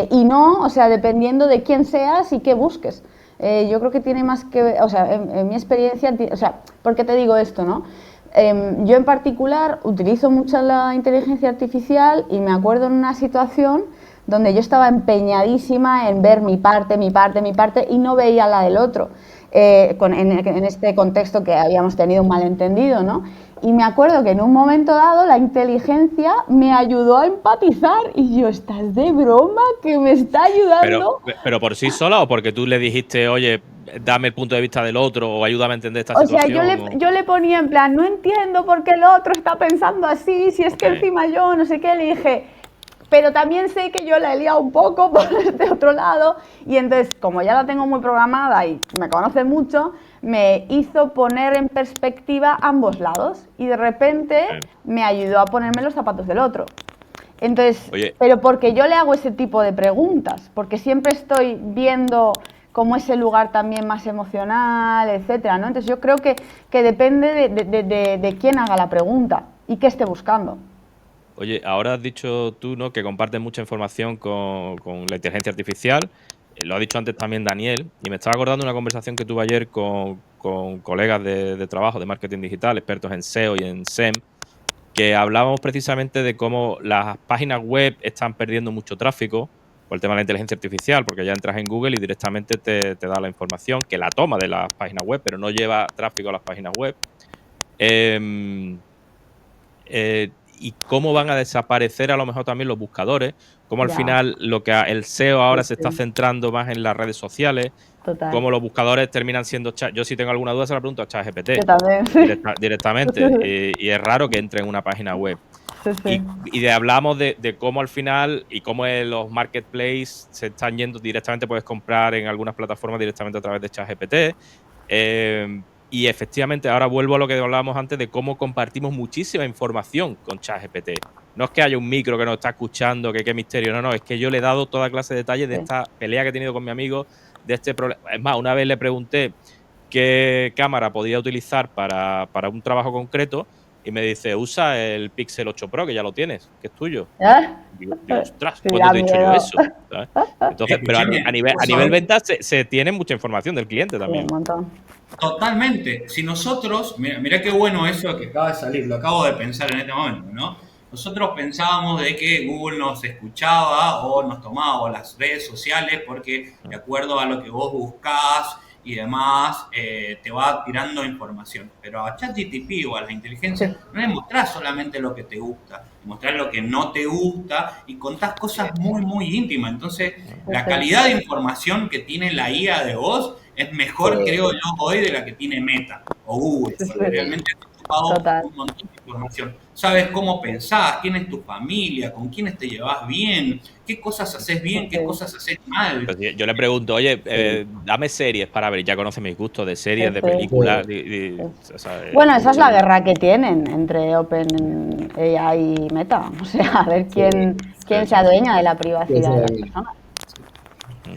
y no, o sea, dependiendo de quién seas y qué busques. Yo creo que tiene más que ver, o sea, en mi experiencia, o sea, ¿por qué te digo esto, no? Yo en particular utilizo mucho la inteligencia artificial y me acuerdo en una situación donde yo estaba empeñadísima en ver mi parte y no veía la del otro, en este contexto que habíamos tenido un malentendido, ¿no? Y me acuerdo que en un momento dado la inteligencia me ayudó a empatizar y yo, ¿estás de broma? ¿Que me está ayudando? Pero por sí sola o porque tú le dijiste, oye, dame el punto de vista del otro o ayúdame a entender esta O sea, yo situación? yo le ponía en plan, no entiendo por qué el otro está pensando así, si es que encima yo no sé qué, le dije, pero también sé que yo la he liado un poco por este otro lado y entonces, como ya la tengo muy programada y me conoce mucho, me hizo poner en perspectiva ambos lados y de repente me ayudó a ponerme los zapatos del otro. Entonces, Oye, pero porque yo le hago ese tipo de preguntas, porque siempre estoy viendo como ese lugar también más emocional, etcétera, ¿no? Entonces yo creo que depende de quién haga la pregunta y qué esté buscando. Oye, ahora has dicho tú, ¿no?, que compartes mucha información con la inteligencia artificial. Lo ha dicho antes también Daniel, y me estaba acordando de una conversación que tuve ayer con colegas de trabajo de marketing digital, expertos en SEO y en SEM, que hablábamos precisamente de cómo las páginas web están perdiendo mucho tráfico por el tema de la inteligencia artificial, porque ya entras en Google y directamente te da la información que la toma de las páginas web, pero no lleva tráfico a las páginas web. Y cómo van a desaparecer a lo mejor también los buscadores, cómo al Ya, final el SEO ahora se está sí, centrando más en las redes sociales, total. cómo los buscadores terminan siendo chat. Yo si tengo alguna duda se la pregunto a ChatGPT Yo también, sí. directamente y es raro que entre en una página web. Sí, sí. Y hablamos de cómo al final y cómo los marketplaces se están yendo directamente, puedes comprar en algunas plataformas directamente a través de ChatGPT. Y efectivamente, ahora vuelvo a lo que hablábamos antes de cómo compartimos muchísima información con ChatGPT. No es que haya un micro que nos está escuchando, que qué misterio, no, es que yo le he dado toda clase de detalles de Sí. esta pelea que he tenido con mi amigo, de este problema. Es más, una vez le pregunté qué cámara podía utilizar para un trabajo concreto y me dice, usa el Pixel 8 Pro, que ya lo tienes, que es tuyo. ¿Eh? Digo, ostras, Sí, ¿cuándo da te he dicho yo miedo. eso? ¿Sabes? Entonces, pero Escúchame, a vos nivel sabés ventas se tiene mucha información del cliente Sí, un también. montón. totalmente. Si nosotros, mira qué bueno eso que acaba de salir, lo acabo de pensar en este momento, ¿no? Nosotros pensábamos de que Google nos escuchaba o nos tomaba o las redes sociales porque de acuerdo a lo que vos buscás y demás, te va tirando información. Pero a ChatGPT o a la Sí, inteligencia no le mostrás solamente lo que te gusta, le mostrás lo que no te gusta y contás cosas muy, muy íntimas. Entonces, sí, la sí. calidad de información que tiene la IA de vos es mejor, creo yo, hoy de la que tiene Meta o Google, Sí, porque sí. realmente te ha chupado Total. un montón de información. Sabes cómo pensás, quién es tu familia, con quiénes te llevas bien, qué cosas haces bien, qué Sí, cosas haces mal. Pues yo le pregunto, oye, Sí, dame series para ver, ya conoce mis gustos de sí, series, de sí, películas, sí, sí. o sea, Bueno, esa es mucho. la guerra que tienen entre OpenAI y Meta. O sea, a ver sí, quién se Sí. adueña de la sí, privacidad de las sí. personas.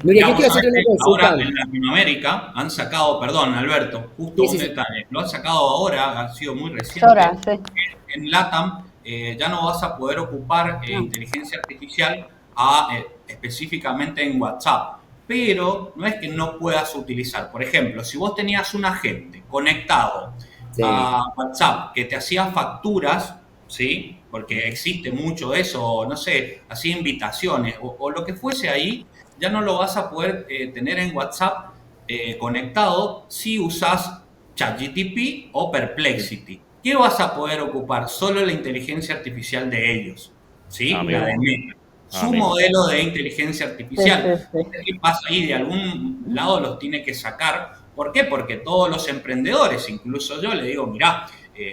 Nuria, Mirá, yo vos quiero sabés hacerte una que ahora consulta. en Latinoamérica han sacado, perdón Alberto, justo Sí, un sí, sí. detalle, lo han sacado ahora, ha sido muy Horas, reciente, sí. en LATAM ya no vas a poder ocupar No. inteligencia artificial específicamente en WhatsApp, pero no es que no puedas utilizar. Por ejemplo, si vos tenías un agente conectado Sí, a WhatsApp que te hacía facturas, ¿sí? Porque existe mucho de eso, no sé, hacía invitaciones o lo que fuese ahí, ya no lo vas a poder tener en WhatsApp conectado si usas ChatGPT o Perplexity. ¿Qué vas a poder ocupar? Solo la inteligencia artificial de ellos, ¿sí? La Amigo, de Meta. Su amigo. modelo de inteligencia Sí, sí, artificial. sí. ¿Qué pasa ahí? De algún lado los tiene que sacar. ¿Por qué? Porque todos los emprendedores, incluso yo, le digo, mirá,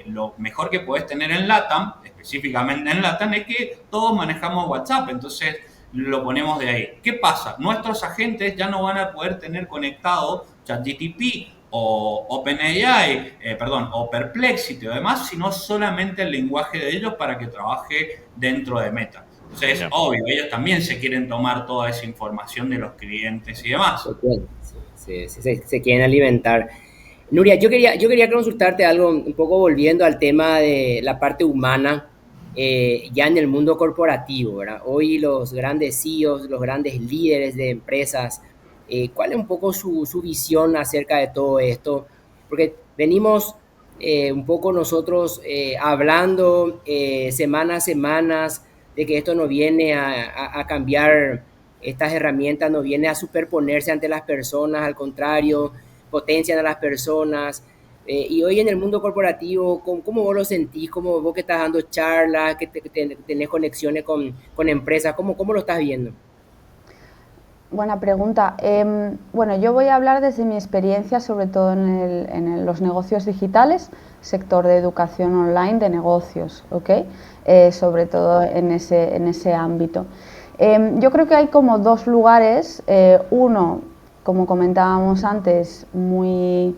lo mejor que podés tener en LATAM, específicamente en LATAM, es que todos manejamos WhatsApp. Entonces, lo ponemos de ahí. ¿Qué pasa? Nuestros agentes ya no van a poder tener conectado ChatGPT o OpenAI, perdón, o Perplexity o demás, sino solamente el lenguaje de ellos para que trabaje dentro de Meta. Entonces, Ya. obvio, ellos también se quieren tomar toda esa información de los clientes y demás. se quieren, se quieren alimentar. Nuria, yo quería consultarte algo, un poco volviendo al tema de la parte humana, ya en el mundo corporativo, ¿verdad? Hoy los grandes CEOs, los grandes líderes de empresas, ¿cuál es un poco su visión acerca de todo esto? Porque venimos un poco nosotros hablando semanas a semanas de que esto no viene a cambiar, estas herramientas no vienen a superponerse ante las personas, al contrario, potencian a las personas. Y hoy en el mundo corporativo, ¿cómo vos lo sentís? ¿Cómo vos que estás dando charlas, que tenés conexiones con empresas? ¿Cómo lo estás viendo? Buena pregunta. Bueno, yo voy a hablar desde mi experiencia, sobre todo en los negocios digitales, sector de educación online de negocios, ¿ok? Sobre todo en ese ámbito. Yo creo que hay como dos lugares. Uno, como comentábamos antes, muy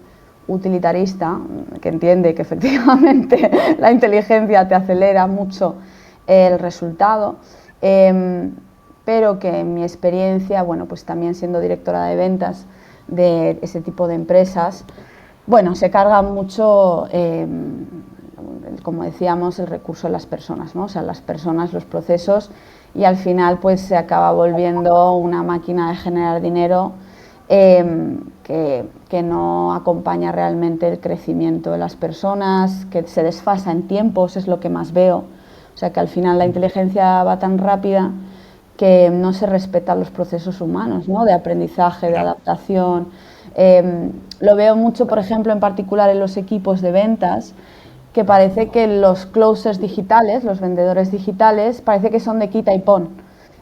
utilitarista, que entiende que efectivamente la inteligencia te acelera mucho el resultado. Pero que en mi experiencia, bueno, pues también siendo directora de ventas de ese tipo de empresas, bueno, se carga mucho, como decíamos, el recurso de las personas, ¿no? O sea, las personas, los procesos, y al final pues se acaba volviendo una máquina de generar dinero que no acompaña realmente el crecimiento de las personas, que se desfasa en tiempos, es lo que más veo. O sea, que al final la inteligencia va tan rápida que no se respetan los procesos humanos, ¿no? De aprendizaje, de adaptación. Lo veo mucho, por ejemplo, en particular en los equipos de ventas, que parece que los closers digitales, los vendedores digitales, parece que son de quita y pon.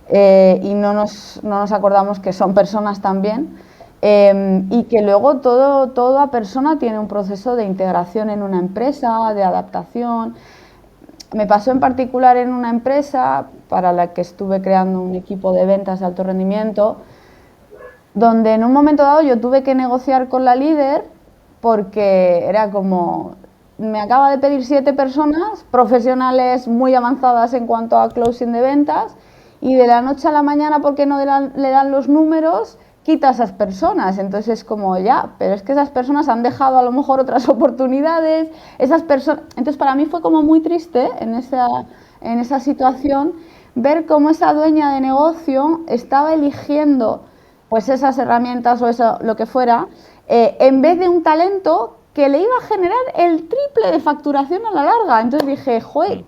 Y no nos acordamos que son personas también, y que luego toda persona tiene un proceso de integración en una empresa, de adaptación. Me pasó en particular en una empresa para la que estuve creando un equipo de ventas de alto rendimiento, donde en un momento dado yo tuve que negociar con la líder porque era como, me acaba de pedir 7 personas, profesionales muy avanzadas en cuanto a closing de ventas, y de la noche a la mañana, porque no le dan los números, quita a esas personas. Entonces es como, ya, pero es que esas personas han dejado a lo mejor otras oportunidades, esas personas... Entonces para mí fue como muy triste en esa situación ver cómo esa dueña de negocio estaba eligiendo pues esas herramientas o eso, lo que fuera, en vez de un talento que le iba a generar el triple de facturación a la larga. Entonces dije, joder,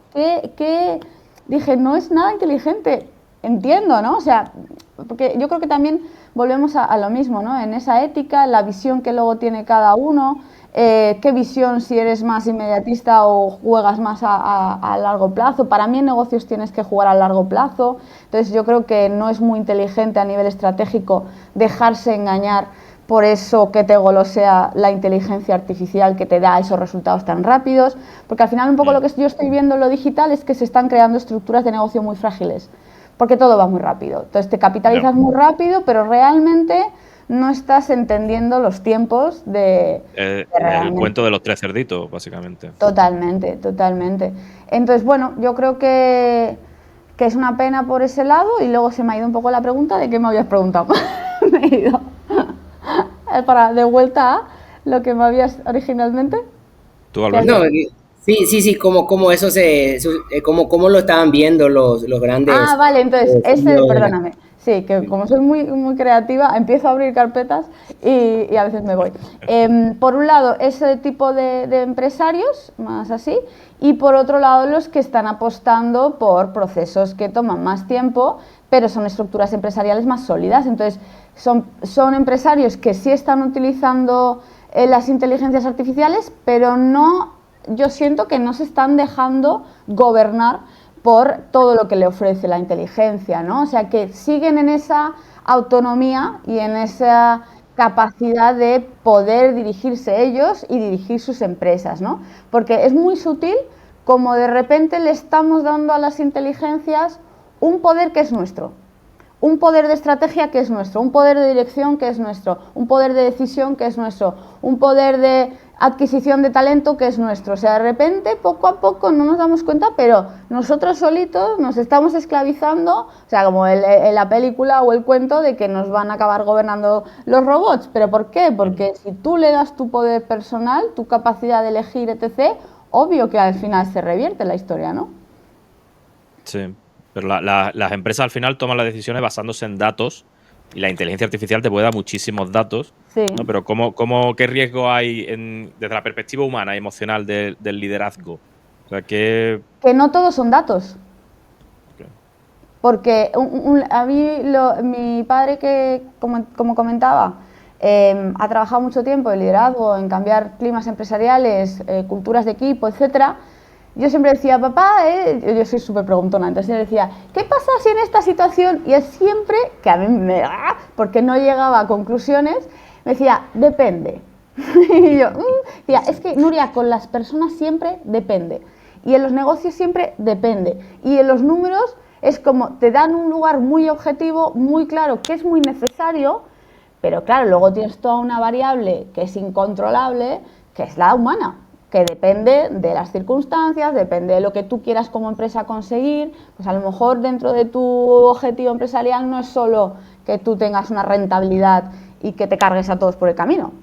dije, no es nada inteligente. Entiendo, ¿no? O sea, porque yo creo que también volvemos a lo mismo, ¿no? En esa ética, la visión que luego tiene cada uno, qué visión, si eres más inmediatista o juegas más a largo plazo. Para mí en negocios tienes que jugar a largo plazo, entonces yo creo que no es muy inteligente a nivel estratégico dejarse engañar por eso que te golosea la inteligencia artificial que te da esos resultados tan rápidos, porque al final un poco lo que yo estoy viendo en lo digital es que se están creando estructuras de negocio muy frágiles, porque todo va muy rápido. Entonces te capitalizas muy rápido, pero realmente no estás entendiendo los tiempos de el cuento de los 3 cerditos, básicamente. Totalmente, totalmente. Entonces, bueno, yo creo que es una pena por ese lado, y luego se me ha ido un poco la pregunta de qué me habías preguntado. Me he ido de vuelta a lo que me habías originalmente. ¿Tú, Alberto? No, sí, cómo eso cómo lo estaban viendo los grandes. Ah, vale, entonces, CEOs de la- perdóname. Sí, que como soy muy, muy creativa, empiezo a abrir carpetas y a veces me voy. Por un lado, ese tipo de empresarios, más así, y por otro lado, los que están apostando por procesos que toman más tiempo, pero son estructuras empresariales más sólidas. Entonces, son empresarios que sí están utilizando las inteligencias artificiales, pero no, yo siento que no se están dejando gobernar por todo lo que le ofrece la inteligencia, ¿no? O sea, que siguen en esa autonomía y en esa capacidad de poder dirigirse ellos y dirigir sus empresas, ¿no? Porque es muy sutil como de repente le estamos dando a las inteligencias un poder que es nuestro, un poder de estrategia que es nuestro, un poder de dirección que es nuestro, un poder de decisión que es nuestro, un poder de adquisición de talento que es nuestro. O sea, de repente, poco a poco, no nos damos cuenta, pero nosotros solitos nos estamos esclavizando, o sea, como la película o el cuento de que nos van a acabar gobernando los robots. ¿Pero por qué? Porque si tú le das tu poder personal, tu capacidad de elegir, etc., obvio que al final se revierte la historia, ¿no? Sí, pero las empresas al final toman las decisiones basándose en datos y la inteligencia artificial te puede dar muchísimos datos, Sí. ¿no? Pero ¿qué riesgo hay desde la perspectiva humana y emocional del liderazgo? O sea, Que no todos son datos. Okay. Porque a mí, mi padre, que como comentaba, ha trabajado mucho tiempo en liderazgo, en cambiar climas empresariales, culturas de equipo, etcétera. Yo siempre decía, papá, yo soy súper preguntona, entonces yo decía, ¿qué pasa si en esta situación? Y él siempre, que a mí porque no llegaba a conclusiones, me decía, depende. Y yo, decía, es que Nuria, con las personas siempre depende. Y en los negocios siempre depende. Y en los números es como, te dan un lugar muy objetivo, muy claro, que es muy necesario, pero claro, luego tienes toda una variable que es incontrolable, que es la humana, que depende de las circunstancias, depende de lo que tú quieras como empresa conseguir. Pues a lo mejor dentro de tu objetivo empresarial no es solo que tú tengas una rentabilidad y que te cargues a todos por el camino.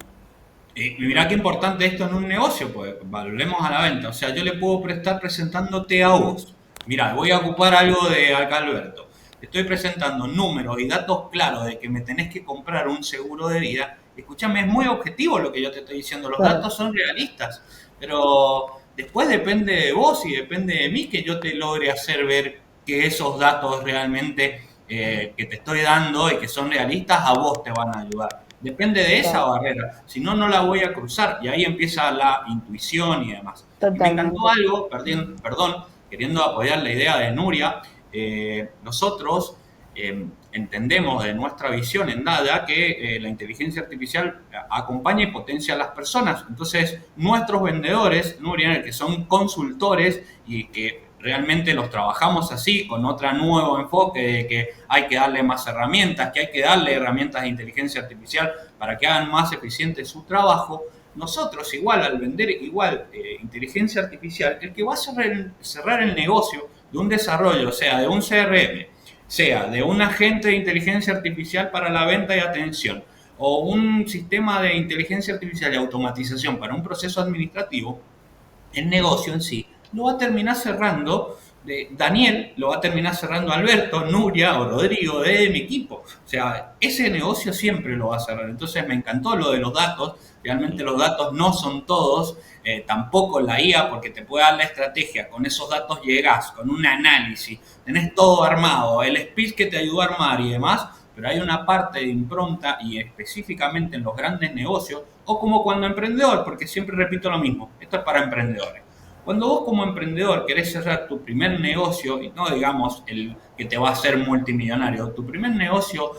Y mirá qué importante esto en un negocio, pues volvemos a la venta. O sea, yo le puedo estar presentándote a vos. Mirá, voy a ocupar algo de acá, Alberto. Te estoy presentando números y datos claros de que me tenés que comprar un seguro de vida. Escúchame, es muy objetivo lo que yo te estoy diciendo. Los datos son realistas, pero después depende de vos y depende de mí que yo te logre hacer ver que esos datos realmente que te estoy dando y que son realistas a vos te van a ayudar. Depende de esa barrera, si no, no la voy a cruzar y ahí empieza la intuición y demás. Y me encantó algo, perdón, queriendo apoyar la idea de Nuria, nosotros entendemos de nuestra visión en Dada que la inteligencia artificial acompaña y potencia a las personas. Entonces, nuestros vendedores, Nuria, que son consultores y que realmente los trabajamos así, con otro nuevo enfoque de que hay que darle más herramientas, que hay que darle herramientas de inteligencia artificial para que hagan más eficiente su trabajo. Nosotros igual, al vender inteligencia artificial, el que va a cerrar el negocio de un desarrollo, o sea, de un CRM, sea de un agente de inteligencia artificial para la venta y atención, o un sistema de inteligencia artificial y automatización para un proceso administrativo, el negocio en sí lo va a terminar cerrando Daniel, lo va a terminar cerrando Alberto, Nuria o Rodrigo de mi equipo. O sea, ese negocio siempre lo va a cerrar. Entonces me encantó lo de los datos. Realmente los datos no son todos, tampoco la IA, porque te puede dar la estrategia. Con esos datos llegas, con un análisis, tenés todo armado, el speech que te ayudó a armar y demás, pero hay una parte de impronta y específicamente en los grandes negocios, o como cuando emprendedor, porque siempre repito lo mismo, esto es para emprendedores. Cuando vos como emprendedor querés cerrar tu primer negocio, y no digamos el que te va a hacer multimillonario, tu primer negocio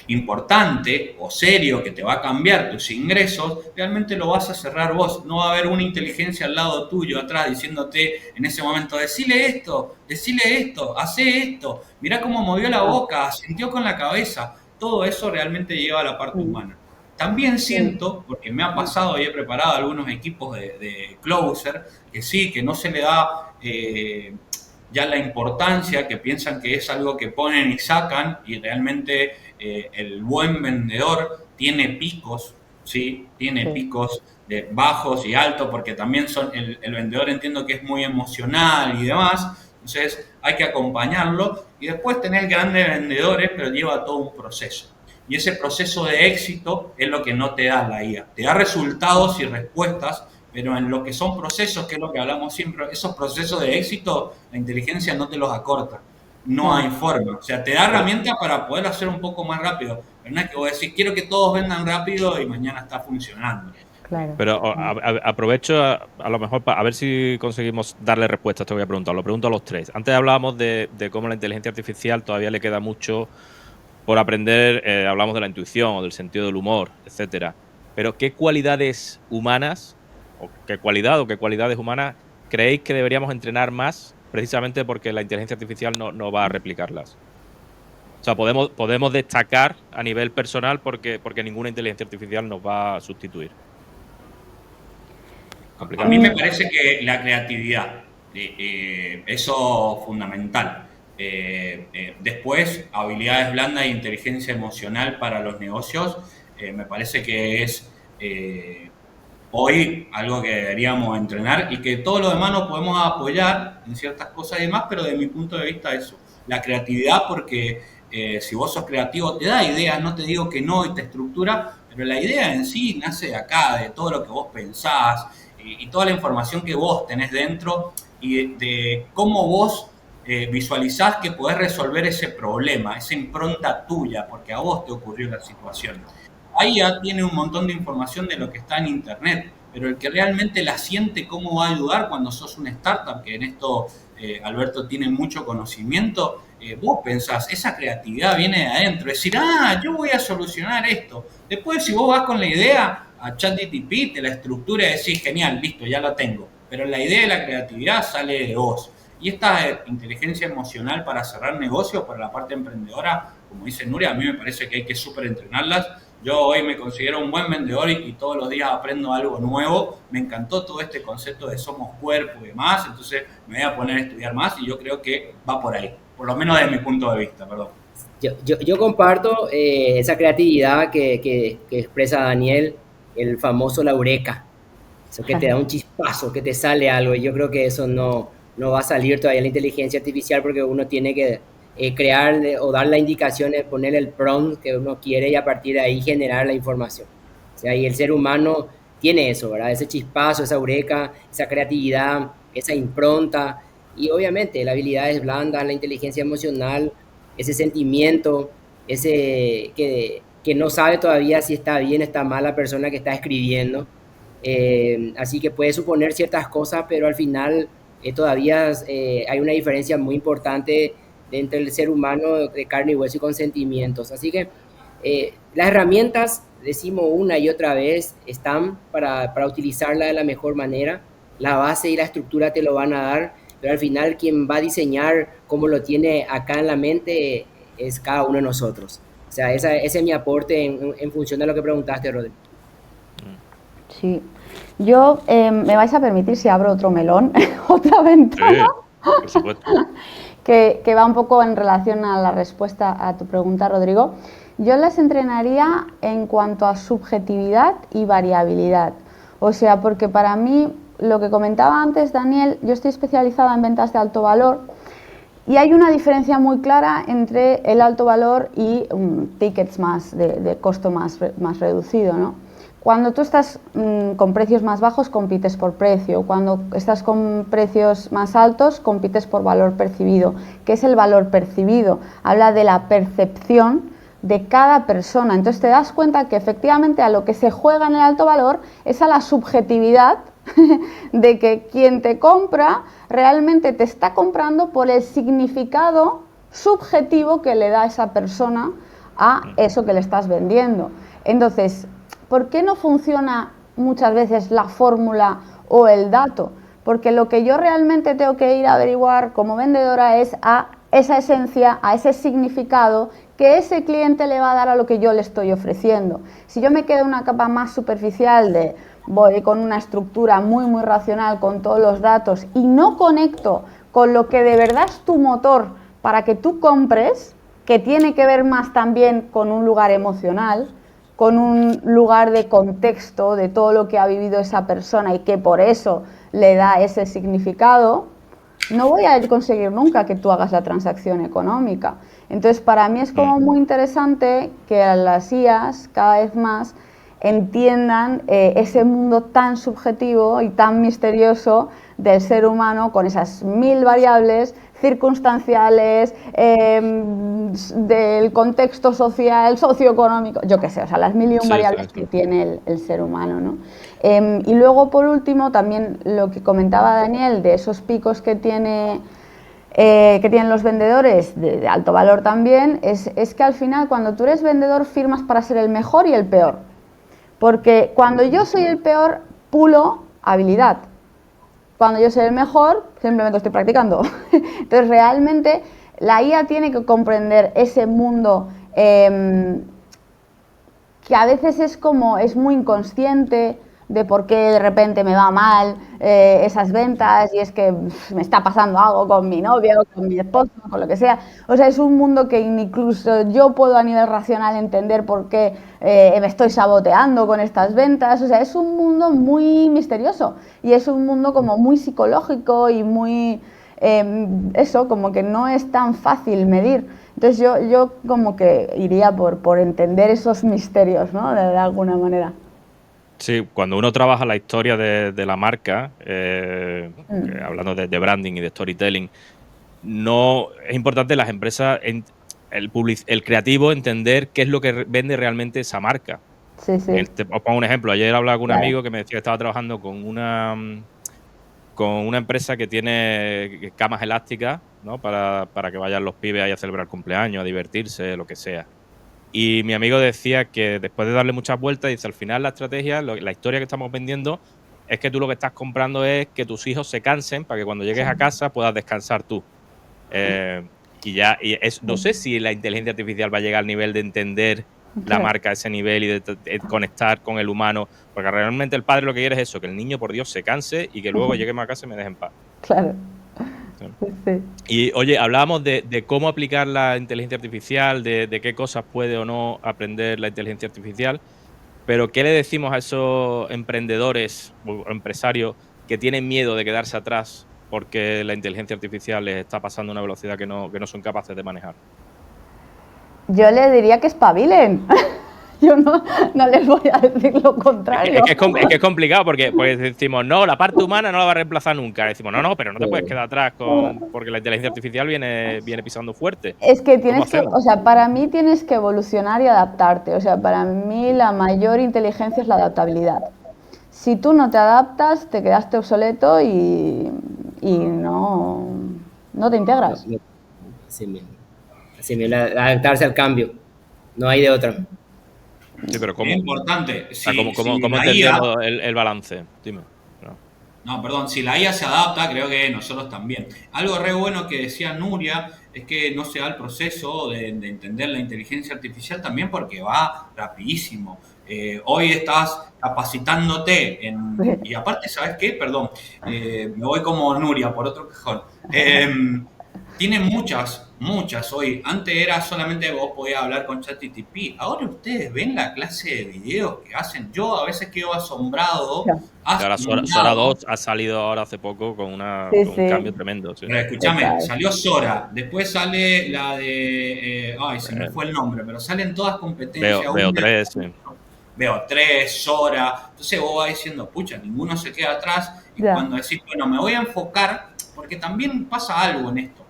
importante o serio que te va a cambiar tus ingresos, realmente lo vas a cerrar vos. No va a haber una inteligencia al lado tuyo, atrás, diciéndote en ese momento, decile esto, hace esto, mirá cómo movió la boca, sintió con la cabeza. Todo eso realmente lleva a la parte humana. También siento, porque me ha pasado y he preparado algunos equipos de closer, que sí, que no se le da ya la importancia, que piensan que es algo que ponen y sacan, y realmente el buen vendedor tiene picos, ¿sí? Tiene picos de bajos y altos, porque también el vendedor entiendo que es muy emocional y demás, entonces hay que acompañarlo, y después tener grandes vendedores, pero lleva todo un proceso. Y ese proceso de éxito es lo que no te da la IA. Te da resultados y respuestas, pero en lo que son procesos, que es lo que hablamos siempre, esos procesos de éxito, la inteligencia no te los acorta. No hay forma. O sea, te da herramientas para poder hacer un poco más rápido. Pero no es que voy a decir, quiero que todos vendan rápido y mañana está funcionando. Claro. Pero aprovecho a lo mejor a ver si conseguimos darle respuesta a esto que voy a preguntar. Lo pregunto a los tres. Antes hablábamos de cómo la inteligencia artificial todavía le queda mucho por aprender. Hablamos de la intuición o del sentido del humor, etcétera. Pero ¿qué cualidades humanas o qué cualidades humanas creéis que deberíamos entrenar más precisamente porque la inteligencia artificial no va a replicarlas? O sea, podemos destacar a nivel personal porque ninguna inteligencia artificial nos va a sustituir. A mí me parece que la creatividad, eso es fundamental. Después, habilidades blandas e inteligencia emocional para los negocios, me parece que es hoy algo que deberíamos entrenar y que todo lo demás nos podemos apoyar en ciertas cosas y demás, pero de mi punto de vista eso, la creatividad, porque si vos sos creativo te da ideas, no te digo que no y te estructura, pero la idea en sí nace de acá, de todo lo que vos pensás y toda la información que vos tenés dentro y de cómo vos visualizás que podés resolver ese problema, esa impronta tuya, porque a vos te ocurrió la situación. Ahí ya tiene un montón de información de lo que está en internet, pero el que realmente la siente cómo va a ayudar cuando sos una startup, que en esto Alberto tiene mucho conocimiento, vos pensás, esa creatividad viene de adentro, es decir, yo voy a solucionar esto. Después, si vos vas con la idea a ChatGPT, te la estructura y decís, genial, listo, ya lo tengo. Pero la idea de la creatividad sale de vos. Y esta inteligencia emocional para cerrar negocios, para la parte emprendedora, como dice Nuria, a mí me parece que hay que súper entrenarlas. Yo hoy me considero un buen vendedor y todos los días aprendo algo nuevo. Me encantó todo este concepto de somos cuerpo y demás, entonces me voy a poner a estudiar más y yo creo que va por ahí, por lo menos desde mi punto de vista, perdón. Yo comparto esa creatividad que expresa Daniel, el famoso la eureka, eso que te da un chispazo, que te sale algo, y yo creo que eso no va a salir todavía en la inteligencia artificial porque uno tiene que crear o dar las indicaciones, poner el prompt que uno quiere y a partir de ahí generar la información. O sea, y el ser humano tiene eso, ¿verdad? Ese chispazo, esa eureka, esa creatividad, esa impronta y obviamente la habilidad es blanda, la inteligencia emocional, ese sentimiento, ese que no sabe todavía si está bien, está mal la persona que está escribiendo. Así que puede suponer ciertas cosas, pero al final todavía hay una diferencia muy importante entre el ser humano de carne y hueso y con sentimientos. Así que las herramientas, decimos una y otra vez, están para utilizarla de la mejor manera. La base y la estructura te lo van a dar, pero al final quien va a diseñar cómo lo tiene acá en la mente es cada uno de nosotros. O sea, ese es mi aporte en función de lo que preguntaste, Rodrigo. Sí. Yo, me vais a permitir si abro otro melón, otra ventana. Sí, por supuesto. que va un poco en relación a la respuesta a tu pregunta, Rodrigo. Yo las entrenaría en cuanto a subjetividad y variabilidad. O sea, porque para mí, lo que comentaba antes Daniel, yo estoy especializada en ventas de alto valor y hay una diferencia muy clara entre el alto valor y tickets más de costo más reducido, ¿no? Cuando tú estás con precios más bajos, compites por precio. Cuando estás con precios más altos, compites por valor percibido. ¿Qué es el valor percibido? Habla de la percepción de cada persona. Entonces te das cuenta que efectivamente a lo que se juega en el alto valor es a la subjetividad de que quien te compra realmente te está comprando por el significado subjetivo que le da esa persona a eso que le estás vendiendo. Entonces, ¿por qué no funciona muchas veces la fórmula o el dato? Porque lo que yo realmente tengo que ir a averiguar como vendedora es a esa esencia, a ese significado que ese cliente le va a dar a lo que yo le estoy ofreciendo. Si yo me quedo en una capa más superficial de voy con una estructura muy racional con todos los datos y no conecto con lo que de verdad es tu motor para que tú compres, que tiene que ver más también con un lugar emocional, con un lugar de contexto de todo lo que ha vivido esa persona y que por eso le da ese significado, no voy a conseguir nunca que tú hagas la transacción económica. Entonces, para mí es como muy interesante que las IAs cada vez más entiendan ese mundo tan subjetivo y tan misterioso del ser humano con esas 1000 variables circunstanciales, del contexto social, socioeconómico, yo qué sé, o sea, las 1001 variables que tiene el ser humano, ¿no? Y luego, por último, también lo que comentaba Daniel de esos picos que tienen los vendedores de alto valor también, es que al final cuando tú eres vendedor firmas para ser el mejor y el peor. Porque cuando yo soy el peor, pulo habilidad. Cuando yo soy el mejor, simplemente estoy practicando. Entonces, realmente, la IA tiene que comprender ese mundo que a veces es muy inconsciente de por qué de repente me va mal esas ventas y es que me está pasando algo con mi novio, con mi esposo, con lo que sea. O sea, es un mundo que incluso yo puedo a nivel racional entender por qué me estoy saboteando con estas ventas. O sea, es un mundo muy misterioso y es un mundo como muy psicológico y muy... eso, como que no es tan fácil medir. Entonces yo como que iría por entender esos misterios, ¿no? De alguna manera. Sí, cuando uno trabaja la historia de la marca, hablando de branding y de storytelling, no es importante las empresas, el creativo, entender qué es lo que vende realmente esa marca. Sí. Os pongo un ejemplo. Ayer hablaba con un amigo que me decía que estaba trabajando con una empresa que tiene camas elásticas, ¿no? Para que vayan los pibes ahí a celebrar cumpleaños, a divertirse, lo que sea. Y mi amigo decía que después de darle muchas vueltas, dice, al final la estrategia, la historia que estamos vendiendo es que tú lo que estás comprando es que tus hijos se cansen para que cuando llegues a casa puedas descansar tú. No sé si la inteligencia artificial va a llegar al nivel de entender la marca a ese nivel y de conectar con el humano, porque realmente el padre lo que quiere es eso, que el niño, por Dios, se canse y que luego lleguemos a casa y me deje en paz. Claro. Sí. Y oye, hablábamos de cómo aplicar la inteligencia artificial, de qué cosas puede o no aprender la inteligencia artificial, pero ¿qué le decimos a esos emprendedores o empresarios que tienen miedo de quedarse atrás porque la inteligencia artificial les está pasando a una velocidad que no son capaces de manejar? Yo les diría que espabilen. Yo no les voy a decir lo contrario. Es que es complicado porque decimos, no, la parte humana no la va a reemplazar nunca. Decimos, no, pero no te puedes quedar atrás porque la inteligencia artificial viene pisando fuerte. Es que para mí tienes que evolucionar y adaptarte. O sea, para mí la mayor inteligencia es la adaptabilidad. Si tú no te adaptas, te quedaste obsoleto y no te integras. Así mismo, adaptarse al cambio. No hay de otra. Sí, pero ¿cómo? Es importante. ¿Cómo entendemos el balance? Dime. No, perdón, si la IA se adapta, creo que nosotros también. Algo re bueno que decía Nuria es que no se da el proceso de entender la inteligencia artificial también porque va rapidísimo. Hoy estás capacitándote y aparte, ¿sabes qué? Perdón, me voy como Nuria por otro cajón. Tiene muchas hoy. Antes era solamente vos podías hablar con ChatGPT. Ahora ustedes ven la clase de videos que hacen. Yo a veces quedo asombrado, Ahora Sora asombrado. 2 ha salido ahora hace poco con Sí, un cambio sí, tremendo, sí. Pero escúchame, total. salió Sora, después sale la de. Ay, se me Eh, fue el nombre, pero salen todas competencias. Veo 3, sí. Veo tres, Sora. Entonces vos vas diciendo, pucha, ninguno se queda atrás. Y Ya. cuando decís, bueno, me voy a enfocar, porque también pasa algo en esto.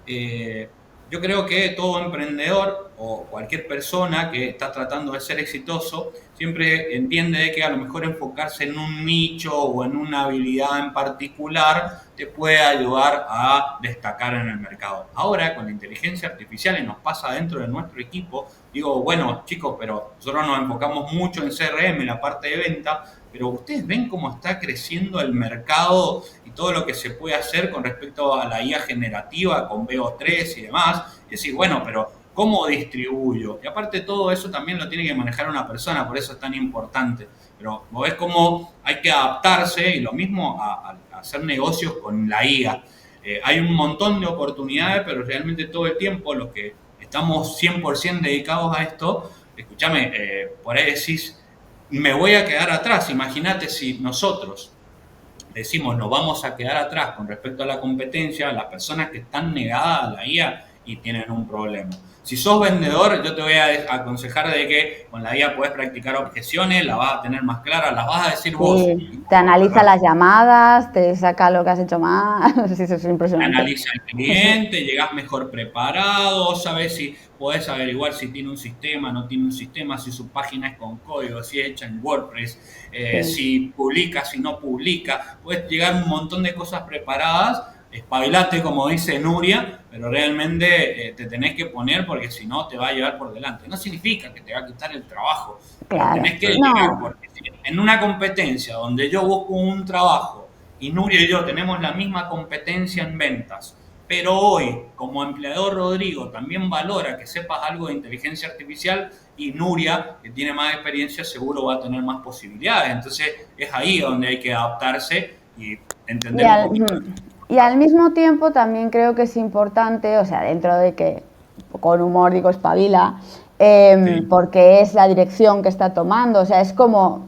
Eh, yo creo que todo emprendedor o cualquier persona que está tratando de ser exitoso siempre entiende de que a lo mejor enfocarse en un nicho o en una habilidad en particular te puede ayudar a destacar en el mercado. Ahora con la inteligencia artificial y nos pasa dentro de nuestro equipo, digo, bueno chicos, pero nosotros nos enfocamos mucho en CRM, en la parte de venta, pero ustedes ven cómo está creciendo el mercado y todo lo que se puede hacer con respecto a la IA generativa con VO3 y demás. Y decir, bueno, pero ¿cómo distribuyo? Y aparte todo eso también lo tiene que manejar una persona, por eso es tan importante. Pero vos ves cómo hay que adaptarse y lo mismo a hacer negocios con la IA. Hay un montón de oportunidades, pero realmente todo el tiempo los que estamos 100% dedicados a esto, escúchame, por ahí decís, me voy a quedar atrás. Imagínate si nosotros decimos nos vamos a quedar atrás con respecto a la competencia, las personas que están negadas a la IA y tienen un problema. Si sos vendedor, yo te voy a aconsejar de que con la IA puedes practicar objeciones, la vas a tener más clara, las vas a decir vos. Sí, te analiza las llamadas, te saca lo que has hecho mal. Sí, eso es impresionante. Analiza al cliente, llegás mejor preparado, sabes si podés averiguar si tiene un sistema, no tiene un sistema, si su página es con código, si es hecha en WordPress, Sí, si publica, si no publica. Puedes llegar un montón de cosas preparadas, espabilate como dice Nuria, pero realmente te tenés que poner porque si no te va a llevar por delante. No significa que te va a quitar el trabajo, pero claro. tenés que llegar No, porque en una competencia donde yo busco un trabajo y Nuria y yo tenemos la misma competencia en ventas, pero hoy, como empleador Rodrigo, también valora que sepas algo de inteligencia artificial y Nuria, que tiene más experiencia, seguro va a tener más posibilidades. Entonces es ahí donde hay que adaptarse y y entender un al, poquito. y al mismo tiempo también creo que es importante, o sea, dentro de que con humor digo espabila, Sí, porque es la dirección que está tomando, o sea, es como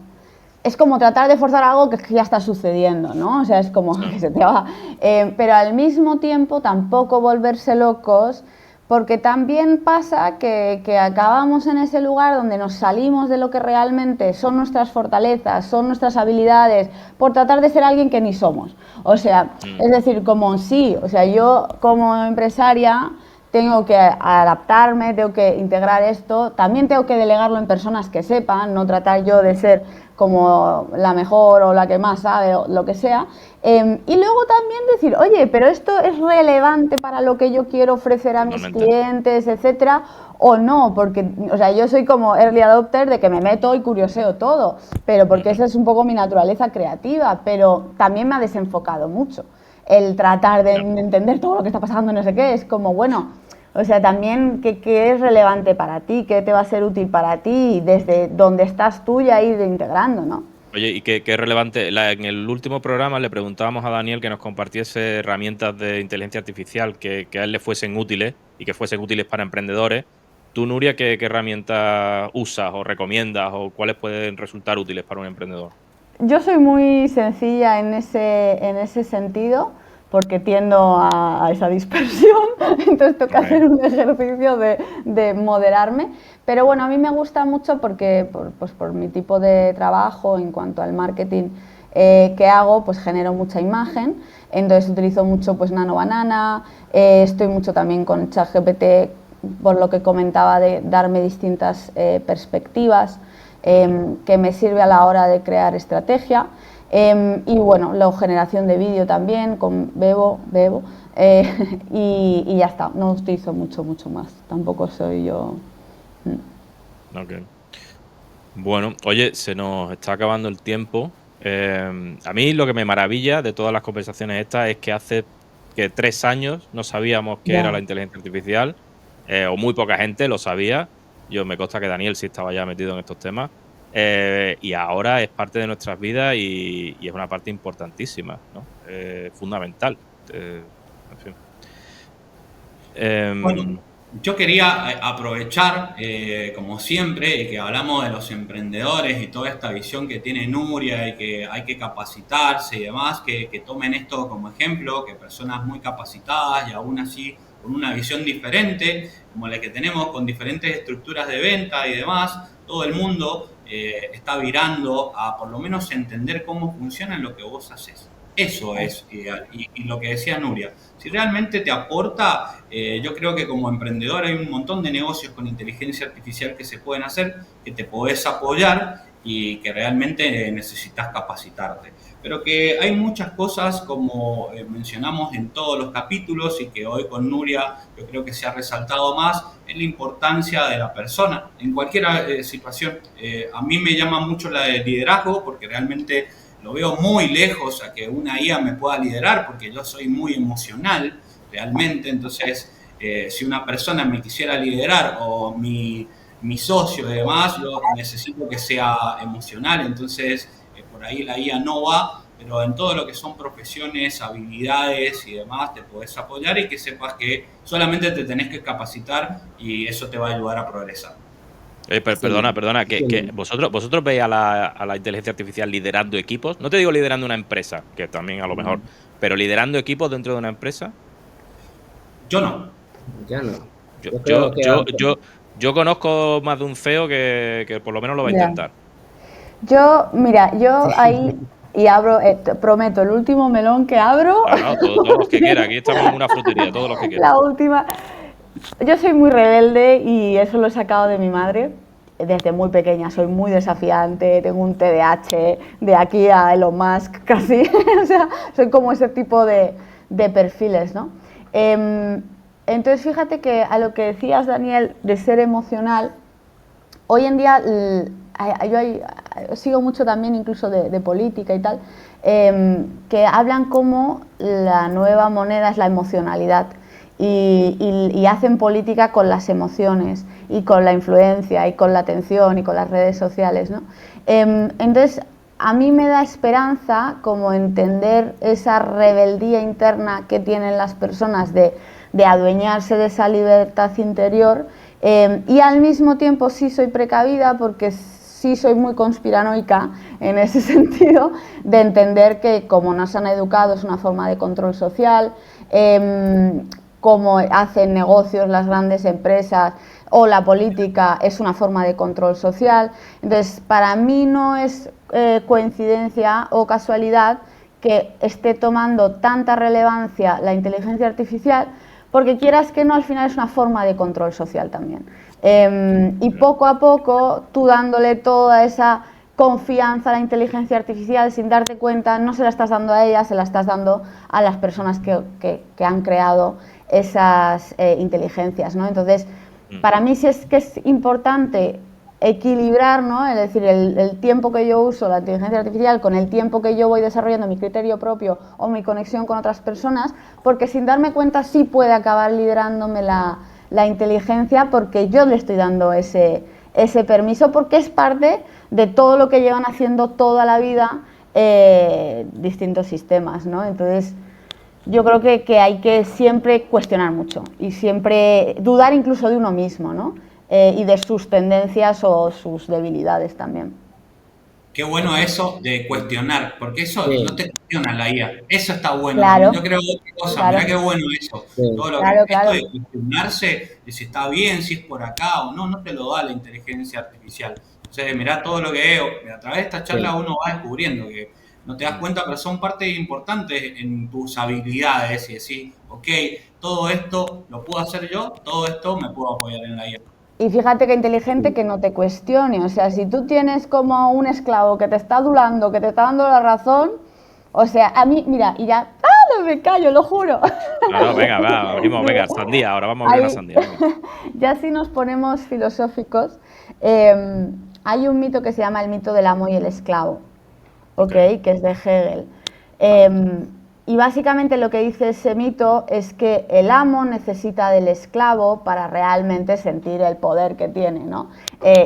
tratar de forzar algo que ya está sucediendo, ¿no? O sea, es como sí. que se te va. Pero al mismo tiempo tampoco volverse locos, porque también pasa que acabamos en ese lugar donde nos salimos de lo que realmente son nuestras fortalezas, son nuestras habilidades, por tratar de ser alguien que ni somos. O sea, es decir, como sí, o sea, yo como empresaria tengo que adaptarme, tengo que integrar esto, también tengo que delegarlo en personas que sepan, no tratar yo de ser como la mejor o la que más sabe o lo que sea. Y luego también decir, oye, pero esto es relevante para lo que yo quiero ofrecer a mis Totalmente. clientes, etcétera, o no, porque, o sea, yo soy como early adopter de que me meto y curioseo todo, pero porque esa es un poco mi naturaleza creativa, pero también me ha desenfocado mucho el tratar de entender todo lo que está pasando, no sé qué, es como, bueno, o sea, también qué es relevante para ti, qué te va a ser útil para ti, desde donde estás tú ya ir integrando, ¿no? Oye, y qué es relevante. En el último programa le preguntábamos a Daniel que nos compartiese herramientas de inteligencia artificial que a él le fuesen útiles y que fuesen útiles para emprendedores. Tú, Nuria, ¿qué herramientas usas o recomiendas o cuáles pueden resultar útiles para un emprendedor? Yo soy muy sencilla en ese sentido porque tiendo a esa dispersión, entonces tengo que Okay. hacer un ejercicio de moderarme, pero bueno, a mí me gusta mucho porque pues por mi tipo de trabajo en cuanto al marketing que hago, pues genero mucha imagen, entonces utilizo mucho pues Nano Banana, estoy mucho también con ChatGPT por lo que comentaba de darme distintas perspectivas, que me sirve a la hora de crear estrategia. Y bueno, la generación de vídeo también con Bebo, y ya está, no utilizo mucho más, tampoco soy yo. Ok. Bueno, oye, se nos está acabando el tiempo. A mí lo que me maravilla de todas las conversaciones estas es que hace que 3 años no sabíamos qué era Ya. la inteligencia artificial, o muy poca gente lo sabía. Yo me consta que Daniel sí estaba ya metido en estos temas. Y ahora es parte de nuestras vidas y es una parte importantísima, ¿no? Fundamental. En fin. Bueno, yo quería aprovechar, como siempre, y que hablamos de los emprendedores y toda esta visión que tiene Nuria y que hay que capacitarse y demás, que tomen esto como ejemplo, que personas muy capacitadas y aún así con una visión diferente, como la que tenemos, con diferentes estructuras de venta y demás, todo el mundo está virando a por lo menos entender cómo funciona lo que vos haces. Eso es, y lo que decía Nuria, si realmente te aporta, yo creo que como emprendedor hay un montón de negocios con inteligencia artificial que se pueden hacer, que te podés apoyar y que realmente necesitas capacitarte. Pero que hay muchas cosas, como mencionamos en todos los capítulos y que hoy con Nuria yo creo que se ha resaltado más, es la importancia de la persona en cualquier situación. A mí me llama mucho la de liderazgo porque realmente lo veo muy lejos a que una IA me pueda liderar porque yo soy muy emocional realmente. Entonces, si una persona me quisiera liderar o mi socio y demás, yo necesito que sea emocional. Entonces, por ahí la IA no va, pero en todo lo que son profesiones, habilidades y demás, te podés apoyar y que sepas que solamente te tenés que capacitar y eso te va a ayudar a progresar. Perdona, que vosotros veis a la inteligencia artificial liderando equipos. No te digo liderando una empresa, que también a lo mejor, pero liderando equipos dentro de una empresa. Yo no. Ya no. Yo creo que Yo conozco más de un CEO que por lo menos lo va a intentar. Mira, yo ahí, y abro, prometo, el último melón que abro. No, todos los que quieran, aquí estamos en una frutería, todos los que quieran. La última. Yo soy muy rebelde y eso lo he sacado de mi madre. Desde muy pequeña soy muy desafiante, tengo un TDAH de aquí a Elon Musk casi, o sea, soy como ese tipo de perfiles, ¿no? Entonces fíjate que a lo que decías, Daniel, de ser emocional, hoy en día yo sigo mucho también incluso de política y tal, que hablan como la nueva moneda es la emocionalidad. Y hacen política con las emociones y con la influencia y con la atención y con las redes sociales, ¿no? Entonces, a mí me da esperanza como entender esa rebeldía interna que tienen las personas de adueñarse de esa libertad interior, y al mismo tiempo sí soy precavida porque sí soy muy conspiranoica en ese sentido, de entender que como nos han educado es una forma de control social, cómo hacen negocios las grandes empresas o la política es una forma de control social. Entonces, para mí no es coincidencia o casualidad que esté tomando tanta relevancia la inteligencia artificial, porque quieras que no, al final es una forma de control social también. Y poco a poco, tú dándole toda esa confianza a la inteligencia artificial sin darte cuenta, no se la estás dando a ella, se la estás dando a las personas que han creado esas inteligencias, ¿no? Entonces, para mí sí es que es importante equilibrar, ¿no? Es decir, el tiempo que yo uso la inteligencia artificial con el tiempo que yo voy desarrollando mi criterio propio o mi conexión con otras personas, porque sin darme cuenta sí puede acabar liderándome la inteligencia, porque yo le estoy dando ese permiso, porque es parte de todo lo que llevan haciendo toda la vida distintos sistemas, ¿no? Entonces, yo creo que hay que siempre cuestionar mucho y siempre dudar incluso de uno mismo, ¿no? Y de sus tendencias o sus debilidades también. Qué bueno eso de cuestionar, porque eso no te cuestiona la IA. Eso está bueno. Claro. Yo creo otra cosa, Claro. mirá qué bueno eso. Sí. Todo lo Claro, que, esto claro. de cuestionarse, de si está bien, si es por acá o no, no te lo da la inteligencia artificial. Entonces, mirá todo lo que veo. A través de esta charla uno va descubriendo que no te das cuenta, pero son parte importante en tus habilidades y decir, ok, todo esto lo puedo hacer yo, todo esto me puedo apoyar en la IA. Y fíjate que inteligente que no te cuestione, o sea, si tú tienes como un esclavo que te está adulando, que te está dando la razón, o sea, a mí, mira, y ya, no me callo, lo juro. No, venga, va, abrimos, venga, sandía, ahora vamos a abrir una sandía. Venga. Ya si nos ponemos filosóficos, hay un mito que se llama el mito del amo y el esclavo, ¿ok? Que es de Hegel. Y básicamente lo que dice ese mito es que el amo necesita del esclavo para realmente sentir el poder que tiene, ¿no?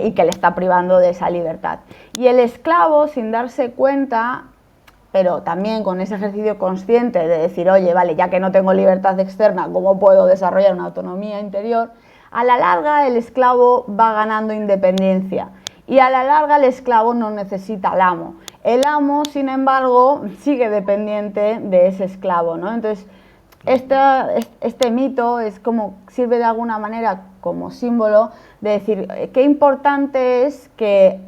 Y que le está privando de esa libertad. Y el esclavo, sin darse cuenta, pero también con ese ejercicio consciente de decir, oye, vale, ya que no tengo libertad externa, ¿cómo puedo desarrollar una autonomía interior? A la larga el esclavo va ganando independencia y a la larga el esclavo no necesita al amo. El amo, sin embargo, sigue dependiente de ese esclavo, ¿no? Entonces, este mito es como, sirve de alguna manera como símbolo de decir qué importante es que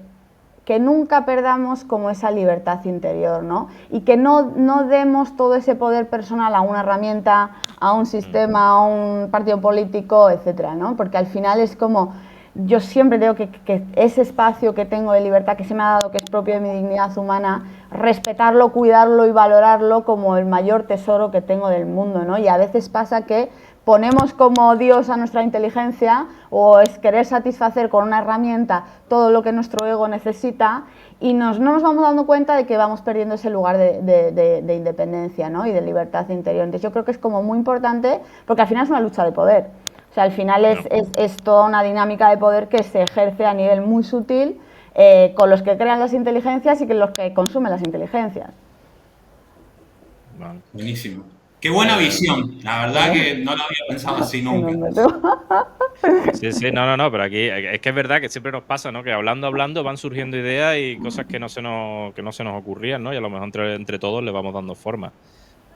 nunca perdamos como esa libertad interior, ¿no? Y que no demos todo ese poder personal a una herramienta, a un sistema, a un partido político, etcétera, ¿no? Porque al final es como, yo siempre digo que ese espacio que tengo de libertad que se me ha dado, que es propio de mi dignidad humana, respetarlo, cuidarlo y valorarlo como el mayor tesoro que tengo del mundo, ¿no? Y a veces pasa que ponemos como Dios a nuestra inteligencia o es querer satisfacer con una herramienta todo lo que nuestro ego necesita y no nos vamos dando cuenta de que vamos perdiendo ese lugar de independencia, ¿no? Y de libertad interior. Entonces yo creo que es como muy importante porque al final es una lucha de poder. O sea, al final es toda una dinámica de poder que se ejerce a nivel muy sutil con los que crean las inteligencias y con los que consumen las inteligencias. Buenísimo. Qué buena visión. La verdad que no lo había pensado así nunca. Sí, no, pero aquí es que es verdad que siempre nos pasa, ¿no? Que hablando van surgiendo ideas y cosas que no se nos ocurrían, ¿no? Y a lo mejor entre todos le vamos dando forma.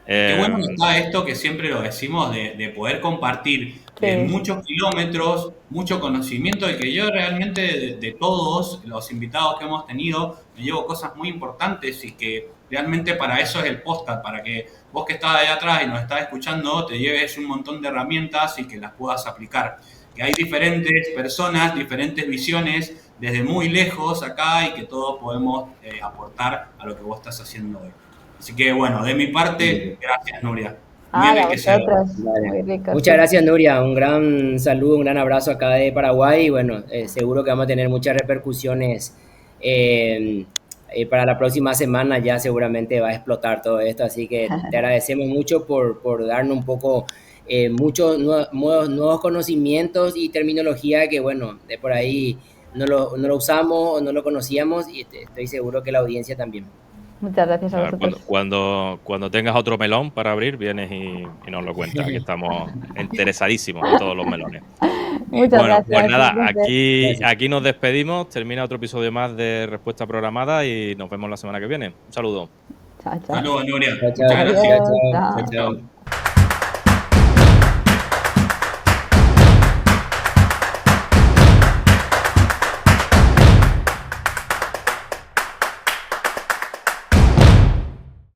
Qué bueno está esto que siempre lo decimos de poder compartir de muchos kilómetros, mucho conocimiento y que yo realmente de todos los invitados que hemos tenido me llevo cosas muy importantes y que realmente para eso es el podcast, para que vos que estás ahí atrás y nos estás escuchando te lleves un montón de herramientas y que las puedas aplicar. Que hay diferentes personas, diferentes visiones desde muy lejos acá y que todos podemos aportar a lo que vos estás haciendo hoy. Así que bueno, de mi parte, gracias Nuria. Muy enriquecedor. Vale. Muchas gracias Nuria, un gran saludo, un gran abrazo acá de Paraguay y bueno, seguro que vamos a tener muchas repercusiones para la próxima semana, ya seguramente va a explotar todo esto, así que te agradecemos mucho por darnos un poco muchos nuevos conocimientos y terminología que bueno, de por ahí no lo usamos o no lo conocíamos y estoy seguro que la audiencia también. Muchas gracias a vosotros. Cuando tengas otro melón para abrir, vienes y nos lo cuentas. Aquí estamos interesadísimos en todos los melones. Muchas gracias. Pues nada, aquí nos despedimos. Termina otro episodio más de Respuesta Programada y nos vemos la semana que viene. Un saludo. Chao. Saludos, Nuria. Chao, Muchas gracias. chao.